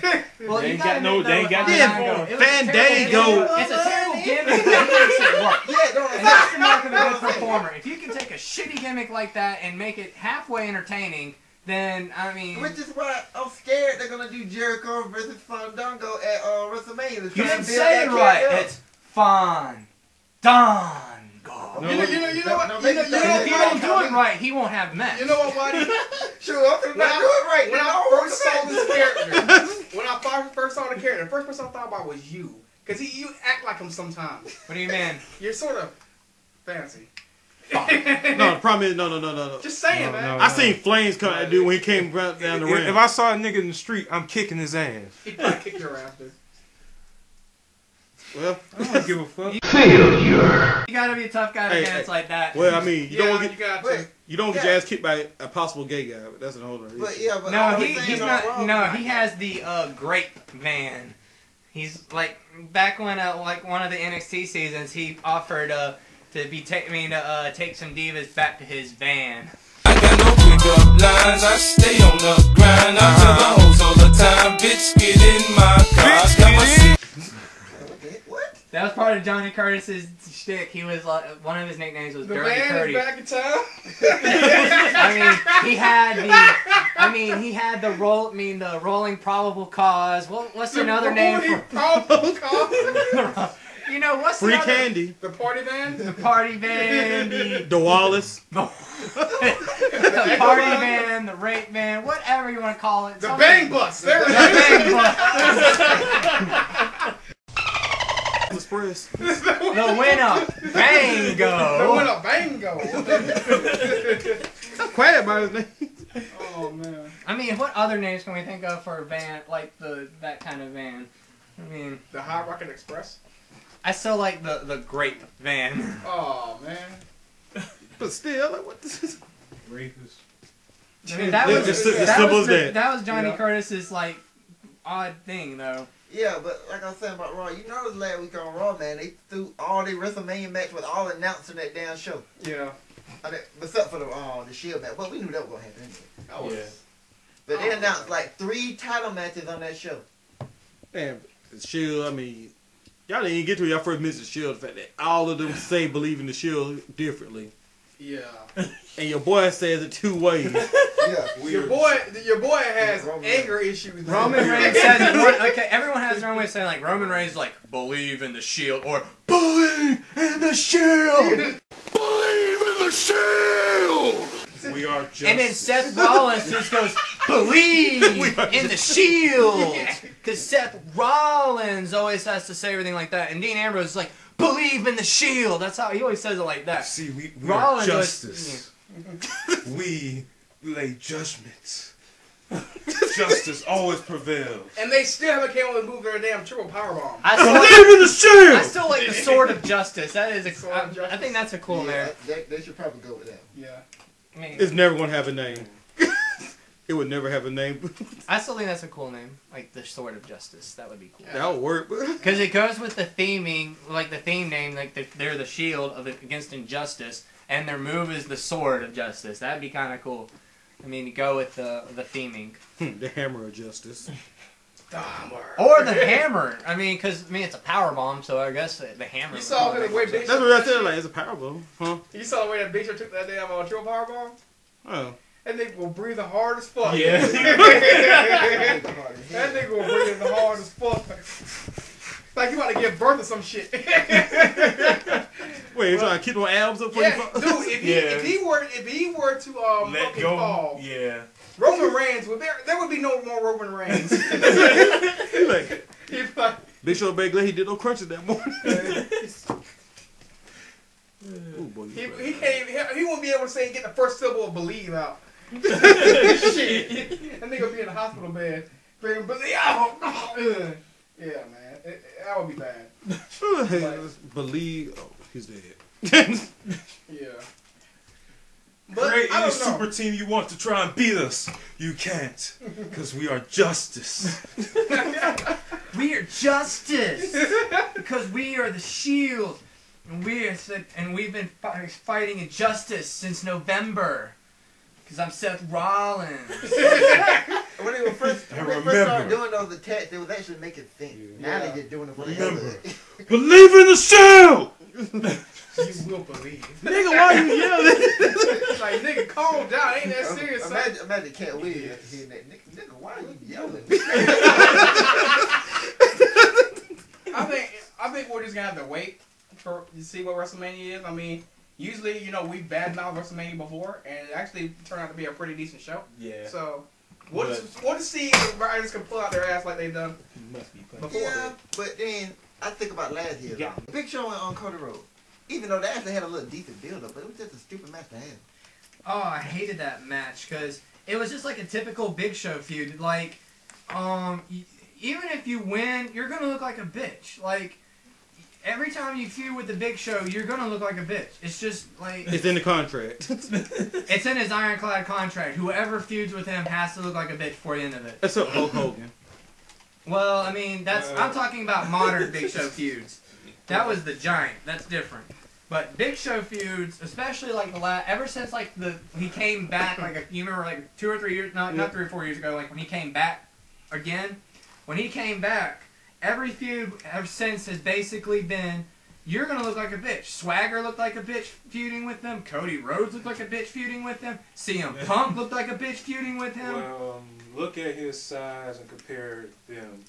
They you ain't gotta got no- admit, they ain't though, got Fandango. no It was a terrible Fandango. gimmick. It's a terrible gimmick, but he makes it work. Yeah, no, And that's the mark of a good performer. If you can take a shitty gimmick like that and make it halfway entertaining, then, I mean... Which is why I'm scared they're gonna do Jericho versus Fandango at WrestleMania. You didn't say it right. It's Fandango. You know what? If you don't do it right, he won't have the match. You know what, buddy? Sure, I'm gonna not do it right. When I first saw this character, when I first saw the character, the first person I thought about was you. Because you act like him sometimes. What do you mean? You're sort of fancy. No, the problem is no. Just saying, No, man. no. I seen flames come at that dude when he came down the ramp. If I saw a nigga in the street, I'm kicking his ass. He probably kicked your ass, dude. Well, I don't give a fuck. You gotta be a tough guy Hey, against like that. well, I mean, you don't get got Wait, you don't get your ass kicked by a possible gay guy. But that's another issue. but yeah, but No, all I'm he's saying not. wrong. No, he has the grape van. He's like back when like one of the NXT seasons, he offered to take some divas back to his van. I got no pickup lines, I stay on the grind. I tell the hoes all the time, bitch, get in my car. Got my seat. What? That was part of Johnny Curtis's shtick. He was like one of his nicknames was The Dirty man Curdy. is back in town. he had the rolling probable cause. What's another name for? Probable cause. You know what's Free another? candy, The party van. The party van, the Wallace. the party van, the rape van, whatever you want to call it. The Something- bang bus. There The it is. bang bus. The winner, Bango. The winner, Bango. I'm quiet about his name. Oh man. I mean, what other names can we think of for a van like that kind of van? I mean, The Hot Rocket Express. I still like the grape van. Oh man. But still, like, what this is? Rapist. I mean, that Yeah, was just as simple as that. That was Johnny Yeah. Curtis's like odd thing though. Yeah, but like I was saying about Raw, you noticed last week on Raw, man, they threw all the WrestleMania match with all announcing that damn show. Yeah. I mean, except for the Shield match. But we knew that was gonna happen anyway. That was. Yeah. But they announced like 3 title matches on that show. Damn, the Shield, I mean, y'all didn't even get to your first Mrs. Shield. The fact that all of them say believe in the Shield differently. Yeah. And your boy says it 2 ways. Yeah. Your boy has Roman anger issues. Roman Reigns says it one, okay, everyone has their own way of saying like Roman Reigns is like believe in the Shield or believe in the Shield. Believe in the Shield! We are just. And then Seth Rollins just goes, believe in the Shield. Because Seth Rollins always has to say everything like that. And Dean Ambrose is like, believe in the Shield. That's how he always says it like that. See, we Rollins are always- justice. We lay judgments. Justice always prevails. And they still haven't came on to move their damn triple powerbomb. I still, Believe in the Shield! I still like the Sword of Justice. That is Sword I of Justice. think that's a cool name. They should probably go with that. Yeah. I mean, It's never going to have a name. It would never have a name. I still think that's a cool name. Like the Sword of Justice. That would be cool. That would work. Because it goes with the theming, like the theme name, like they're the shield of against injustice, and their move is the Sword of Justice. That'd be kind of cool. I mean, to go with the theming. The Hammer of Justice. Or the hammer. I mean, because it's a power bomb, so I guess the hammer. You saw the way Big That's Show. what I said. Like, it's a powerful. Huh? You saw the way that Big Show took that damn triple powerbomb. Oh. That nigga will breathe hard as fuck. Yeah. That nigga will breathe hard as fuck. Like you about to give birth to some shit. Wait, you trying to keep my abs up for Yeah, you? dude. If he were to Let fucking go. fall, Yeah. Roman Reigns there would be no more Roman Reigns. He like, He'd be like, Big Show Big Glad he did no crunches that morning. Ooh, boy, he you can't even, he won't be able to say get the first syllable of believe out. Shit. That nigga be in the hospital bed. Believe. Yeah, man. That would be bad. Believe. Oh, he's dead. Yeah. But Create I any don't know. super team you want to try and beat us. You can't. Because we are justice. We are justice because we are the shield, and we've been fighting injustice since November. Because I'm Seth Rollins. When they first started doing those attacks, they was actually making sense. Now they just doing it for the hell of it. Believe in the Shield! You will believe. Nigga, why you yelling? Like, nigga, calm down. Ain't that serious, son? Imagine Cat Williams after hearing that. Nigga, why are you yelling? I think we're just gonna have to wait to see what WrestleMania is. I mean, usually, we badmouthed WrestleMania before, and it actually turned out to be a pretty decent show. Yeah. So, we'll just see if writers can pull out their ass like they've done before. Yeah, but then I think about last year. Yeah. Big Show on Cody Rhodes. Even though they actually had a little decent build-up, but it was just a stupid match to have. Oh, I hated that match because it was just like a typical Big Show feud. Like, even if you win, you're gonna look like a bitch. Like, every time you feud with the Big Show, you're gonna look like a bitch. It's just like It's in the contract. it's in his ironclad contract. Whoever feuds with him has to look like a bitch before the end of it. That's up Hulk Hogan. Well, I mean, I'm talking about modern Big Show feuds. That was the Giant. That's different. But Big Show feuds, especially like ever since like he came back you remember like 2 or 3 years, not 3 or 4 years ago, like when he came back again. When he came back, every feud ever since has basically been, you're gonna look like a bitch. Swagger looked like a bitch feuding with them. Cody Rhodes looked like a bitch feuding with them. CM Punk looked like a bitch feuding with him. Well, look at his size and compare them.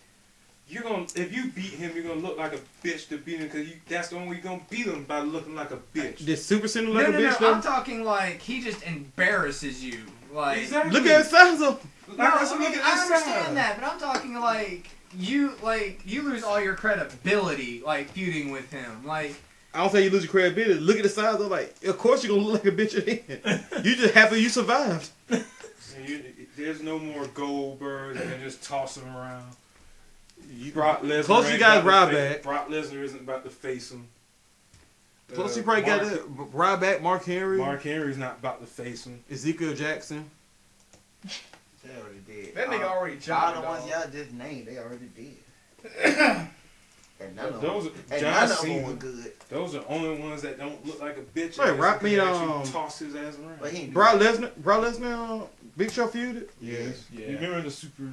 If you beat him, you're gonna look like a bitch to beat him because that's the only way you're gonna beat him, by looking like a bitch. Did Super Center like a No, bitch? I'm talking like he just embarrasses you. Like, Exactly. Look at his size of him. no, I understand that, but I'm talking like you lose all your credibility like feuding with him. Like I don't say you lose your credibility. Look at the size. I'm like, of course you're gonna look like a bitch again. You just happy you survived. There's no more Goldberg and just toss him around. Brock Lesnar. Close you guys Ryback. Brock Lesnar isn't about to face him. Plus, you probably got Ryback, Mark Henry. Mark Henry's not about to face him. Ezekiel Jackson. They already did. That nigga already All jumped. the ones y'all just named, they already did. And none of them, John Cena, them were good. Those are the only ones that don't look like a bitch. Wait, Rock me toss his ass around. But he ain't do Brock that. Lesnar, Big Show feuded. Yes. Yeah. You remember the super.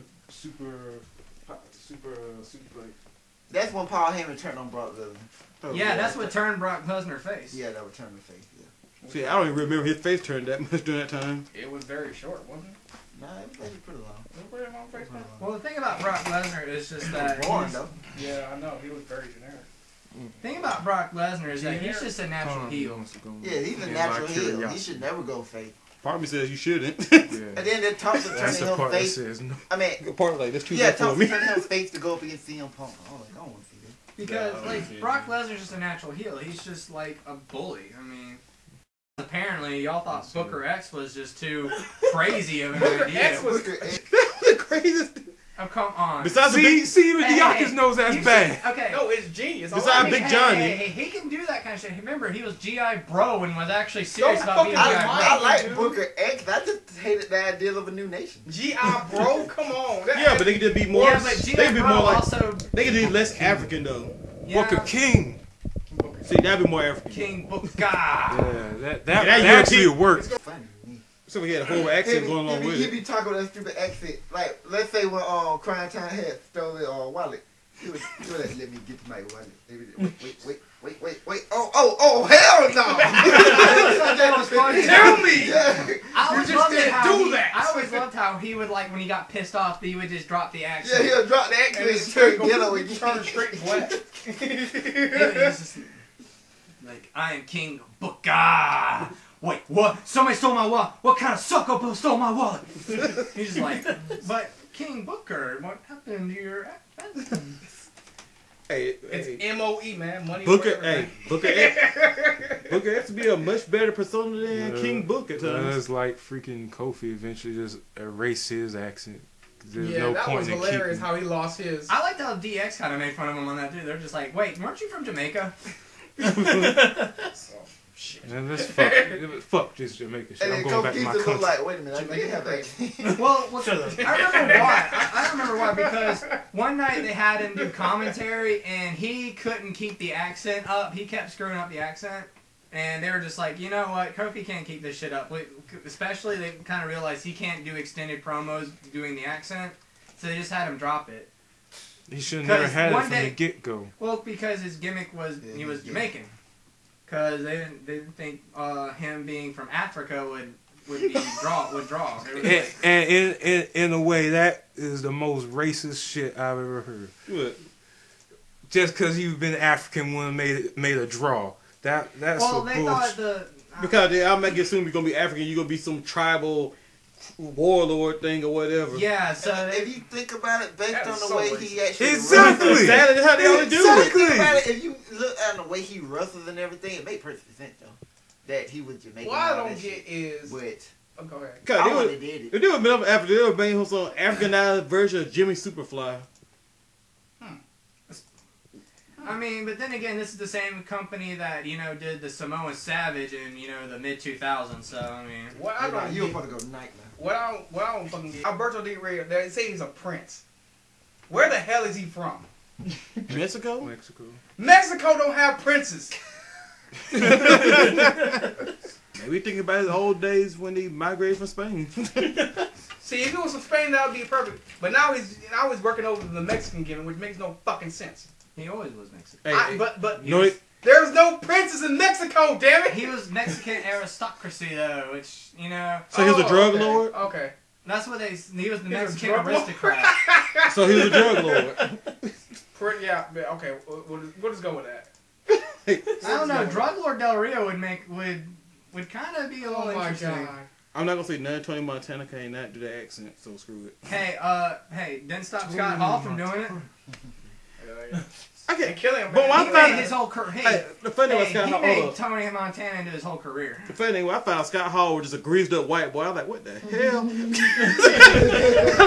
That's when Paul Heyman turned on Brock Lesnar. Oh, Yeah, that's what turned Brock Lesnar face. Yeah, that would turn the face. Yeah. See, I don't even remember his face turned that much during that time. It was very short, wasn't it? Nah, it was pretty long. It was pretty long face, man. Well, the thing about Brock Lesnar is just that Boring though. Yeah, I know. He was very generic. the thing about Brock Lesnar is that he's just a natural heel. Yeah, he's a natural heel. He should never go face. Part of me says you shouldn't. And then the Thompson That's turning the him part that face. says no. I mean, Part of like that's too yeah, much for me. Thompson turning him face to go up against CM Punk. I was like, I don't want to see that. Because like Brock Lesnar's just a natural heel. He's just like a bully. I mean, apparently y'all thought Booker X was just too crazy of an Booker idea. X was the craziest. Oh come on. Besides the See, big, see, even Hey, Yakuza hey, knows that's you bad. see- Okay. no, it's genius. Besides Big Johnny. Hey, he can do that kind of shit. Remember, he was GI Bro and was actually serious Don't about being fucking GI Bro. lie. I like dude. Booker X. I just hated the idea of a new nation. G.I. Bro, come on. That, yeah, but they could just be more. Yeah, but they GI could be Bro more like. also. They could be less African though. Yeah, Booker King. See, that'd be more African. King Booker. Yeah, that that actually guarantee- worked. Funny to me. So we had a whole accent going along with He it. be talking with that stupid accent. Like, let's say when Crying Time had stole it wallet. He was like, let me get my wallet. Wait. Oh, hell no! Tell me! Yeah. I always just loved it didn't how do he- that. I always loved how he would like when he got pissed off, he would just drop the Yeah, accent. he'll drop the accent And and it's turn straight yellow again. again. Turn straight black. He was just like, I am King Booker. Wait, what? Somebody stole my wallet. What kind of sucker stole my wallet? He's just like, but King Booker, what happened to your accent? Hey, It's hey, M.O.E., man. Money Booker, for hey, everything. Booker X. Booker X would be a much better persona than King Booker. It's like freaking Kofi eventually just erased his accent. There's Yeah, no that point was in hilarious keeping. how he lost his. I liked how DX kind of made fun of him on that too. They're just like, wait, weren't you from Jamaica? Shit. Man, that's fuck this Jamaica shit. And I'm then going back to Kofi my look country. like, wait a minute, I did have accent. Well, I remember why. I remember why because one night they had him do commentary and he couldn't keep the accent up. He kept screwing up the accent. And they were just like, you know what, Kofi can't keep this shit up. Especially they kind of realized he can't do extended promos doing the accent. So they just had him drop it. He should have never had it one from day- the get-go. Well, because his gimmick was he was Jamaican. Because they didn't think him being from Africa would draw. They were like, And in a way, that is the most racist shit I've ever heard. What? Just because you've been African when made a draw. That's well, a they bullshit. thought Because I might assume you're gonna be African, you're gonna be some tribal warlord thing or whatever. yeah. So If you think about it, based That on is the so way racist. he actually Exactly. wrestles- Exactly. That's how they only do it. Think about it, if you look at the way he wrestles and everything, it made perfect sense though. That he was Jamaican. What I and all don't that get shit. is. But Oh, go ahead. Cause I they would would, have did it. if they would been up after they would made him some Africanized version of Jimmy Superfly. I mean, but then again, this is the same company that did the Samoan Savage in the mid 2000s. So I mean, What I don't You get. about to go nightmare. What I don't fucking get. Alberto Del Rio. They say he's a prince. Where the hell is he from? Mexico? Mexico. Mexico don't have princes. Maybe thinking about his old days when he migrated from Spain. See, if it was from Spain, that would be perfect. But now he's working over the Mexican gimmick, which makes no fucking sense. he always was Mexican. Hey, But no, there's no princes in Mexico, damn it. He was Mexican aristocracy though, which so he was a drug okay. lord? Okay. that's what he was the He was a Mexican drug lord? aristocrat. So he was a drug lord. Yeah. Okay. We'll just go with that. I don't know. Drug Lord Del Rio would kind of be a little Oh my interesting. god. I'm not gonna say none. Tony Montana cannot do the accent, so screw it. Hey, didn't stop Scott Hall from doing it. And killing him. But He made his whole career. the funny was He Scott Hall. made Tony Montana into his whole career. The funny thing, when I found Scott Hall was just a greased up white boy. I was like, what the hell?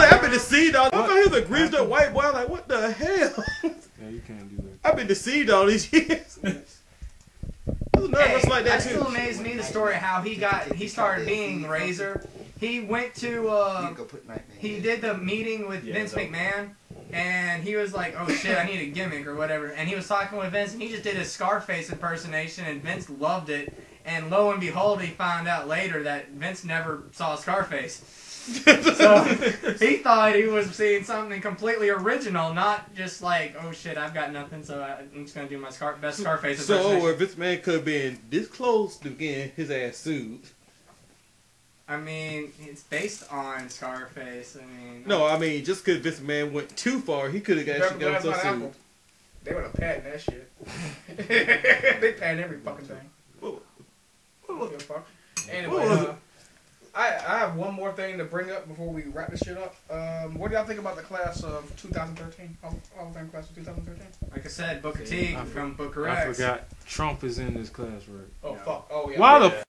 I've been deceived all. I thought he was a greased up white boy. I was like, what the hell? Yeah, you can't do that. I've been deceived all these years. There's another wrestler like that That too. still amazes me the story how he started being Razor. He went to he did the meeting with Vince McMahon, and he was like, oh shit, I need a gimmick or whatever, and he was talking with Vince, and he just did his Scarface impersonation, and Vince loved it, and lo and behold, he found out later that Vince never saw Scarface. So he thought he was seeing something completely original, not just like, oh shit, I've got nothing, so I'm just gonna do my best Scarface impersonation. So if this man could have been this close to getting his ass sued. I mean, it's based on Scarface. I mean, No, I mean just because this man went too far, he could have actually got himself sued. They would have patented that shit. They patent every fucking thing. What the fuck? Anyway, I have one more thing to bring up before we wrap this shit up. What do y'all think about the class of 2013? Hall of Fame class of 2013? Like I said, Booker T from Booker X. I forgot Trump is in this class, right? Oh, fuck. Oh, yeah. Why the f***?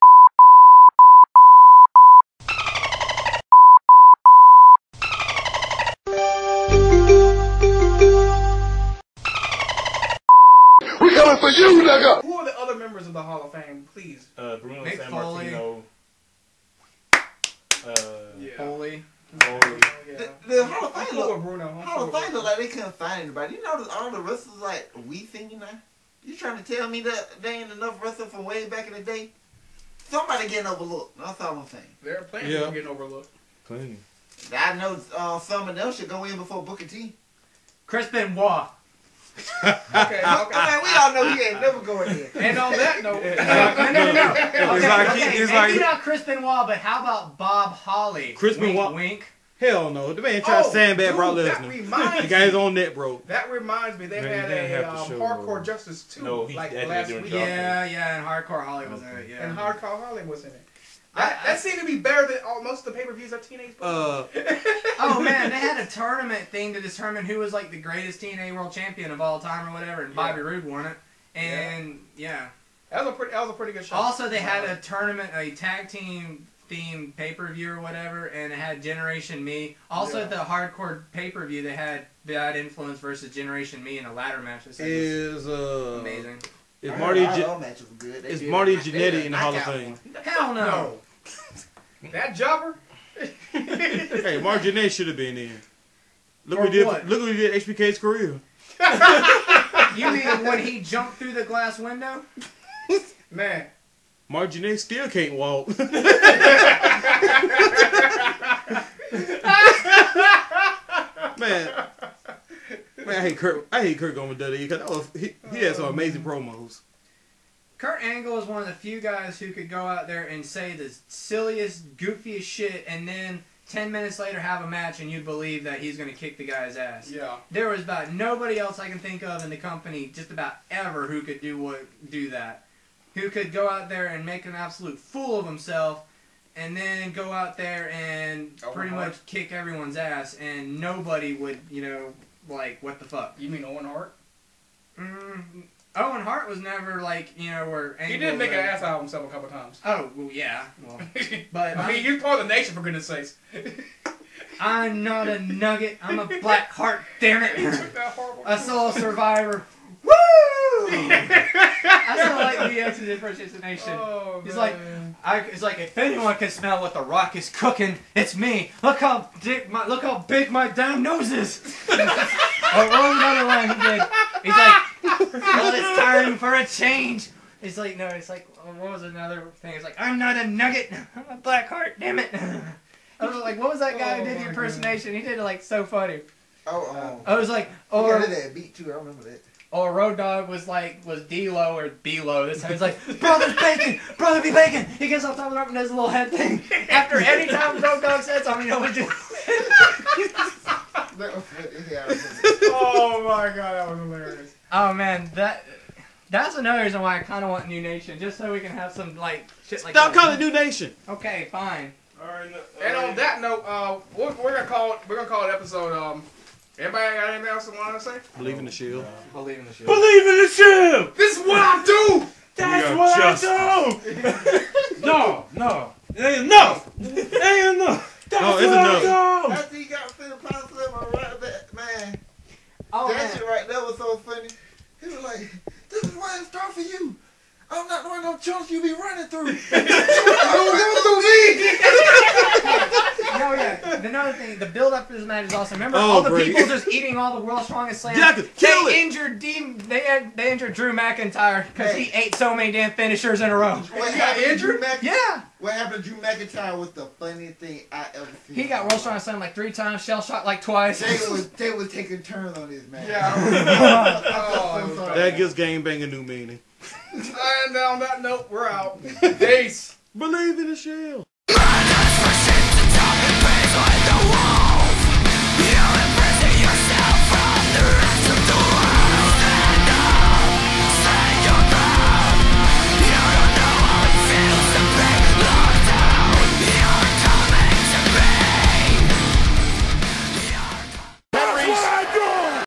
We coming for you, nigga! Who are the other members of the Hall of Fame, please? Bruno Mick San Foley. Martino. Foley. The Hall of Fame I'm look, for Bruno. Hall of Fame look like they couldn't find anybody. You know, all the wrestlers like we thinking now. You trying to tell me that there ain't enough wrestlers from way back in the day? Somebody getting overlooked. That's all I'm saying. There are plenty of people getting overlooked. Plenty. I know some of them should go in before Booker T. Chris Benoit. Okay. I mean, we all know he ain't never going in. And on that note, It's maybe not Chris Benoit, but how about Bob Holly? Chris wink, Benoit. Wink. Hell no. The man tried to sandbag Brock that Lesnar. reminds The guy's on net, bro. That reminds me, they Man, had he didn't a have to show Hardcore no- Justice 2 No, he like had to last do a week. job. Yeah, and Hardcore Holly was in it, yeah. And Hardcore Holly was in it. That seemed to be better than most of the pay-per-views of TNA's. Oh man, they had a tournament thing to determine who was like the greatest TNA World Champion of all time or whatever, and Bobby Roode won it. And yeah. That was a pretty good show. Also, they had a tournament, a tag team themed pay-per-view or whatever, and it had Generation Me. Also, at the Hardcore pay-per-view, they had Bad Influence versus Generation Me in a ladder match. Is amazing. Is Marty matches were good. is Marty Jannetty in the Hall of Fame? Hell no. That jobber? Hey, Marty Jannetty should have been in. Look For what he did. what? Look what he did. HBK's career. You mean when he jumped through the glass window? Man. Marty Jannetty still can't walk. Man, I hate Kurt going with WWE because he had some amazing promos. Kurt Angle is one of the few guys who could go out there and say the silliest, goofiest shit, and then 10 minutes later have a match and you believe that he's going to kick the guy's ass. Yeah. There was about nobody else I can think of in the company just about ever who could do that. Who could go out there and make an absolute fool of himself and then go out there and pretty much kick everyone's ass and nobody would, like, what the fuck? You mean Owen Hart? Owen Hart was never like, where He did make an ass out of himself a couple times. Oh, well, yeah. Well, but I mean, you're part of the nation, for goodness sakes. I'm not a nugget. I'm a black heart, damn it. A soul survivor. Woo! I still like the answer to First Nation. Oh, He's like, it's like, if anyone can smell what the Rock is cooking, it's me. Look how big my damn nose is. Or what was another line he did? He's like, well, it's time for a change. It's like, no, it's like, what was another thing? It's like, I'm not a nugget. I'm a black heart, damn it. I was like, what was that guy who did the impersonation? He did it like so funny. I was like, or that beat too. I remember that. Or Road Dogg was D-Lo or B-Lo. This time he's like, brother's bacon, brother be bacon. He gets off top of the rope and does a little head thing. After any time Road Dogg said something, what do? Oh my god, that was hilarious. Oh man, that's another reason why I kind of want New Nation, just so we can have some shit like Stop that. calling it New Nation. Okay, fine. And on that note, we're gonna call it episode Everybody got anything else they want to say? Believe in the Shield. Believe in the Shield. Believe in the Shield. This is what I do. That's We are what just- I do. No. It ain't enough. It ain't enough. That's No, it's what enough. I do. After he got finished passing him on Ryback, man, Oh, that man. shit right there was so funny. He was like, "This is why it's start for you. I'm not the one no chunks you be running through." No, yeah. Another thing, the build up for this match is awesome. Remember Oh, all the great. people just eating all the world's strongest slams? Yeah, I could kill they it. injured they injured Drew McIntyre because he ate so many damn finishers in a row. What He got happened to injured? Drew Yeah. What happened to Drew McIntyre was the funniest thing I ever seen. He got world's strongest slam like 3 times, shell shot like twice. They was taking turns on this man. Yeah. Oh, That gives game bang a new meaning. And on that note, we're out. Peace. Believe in the Shield. The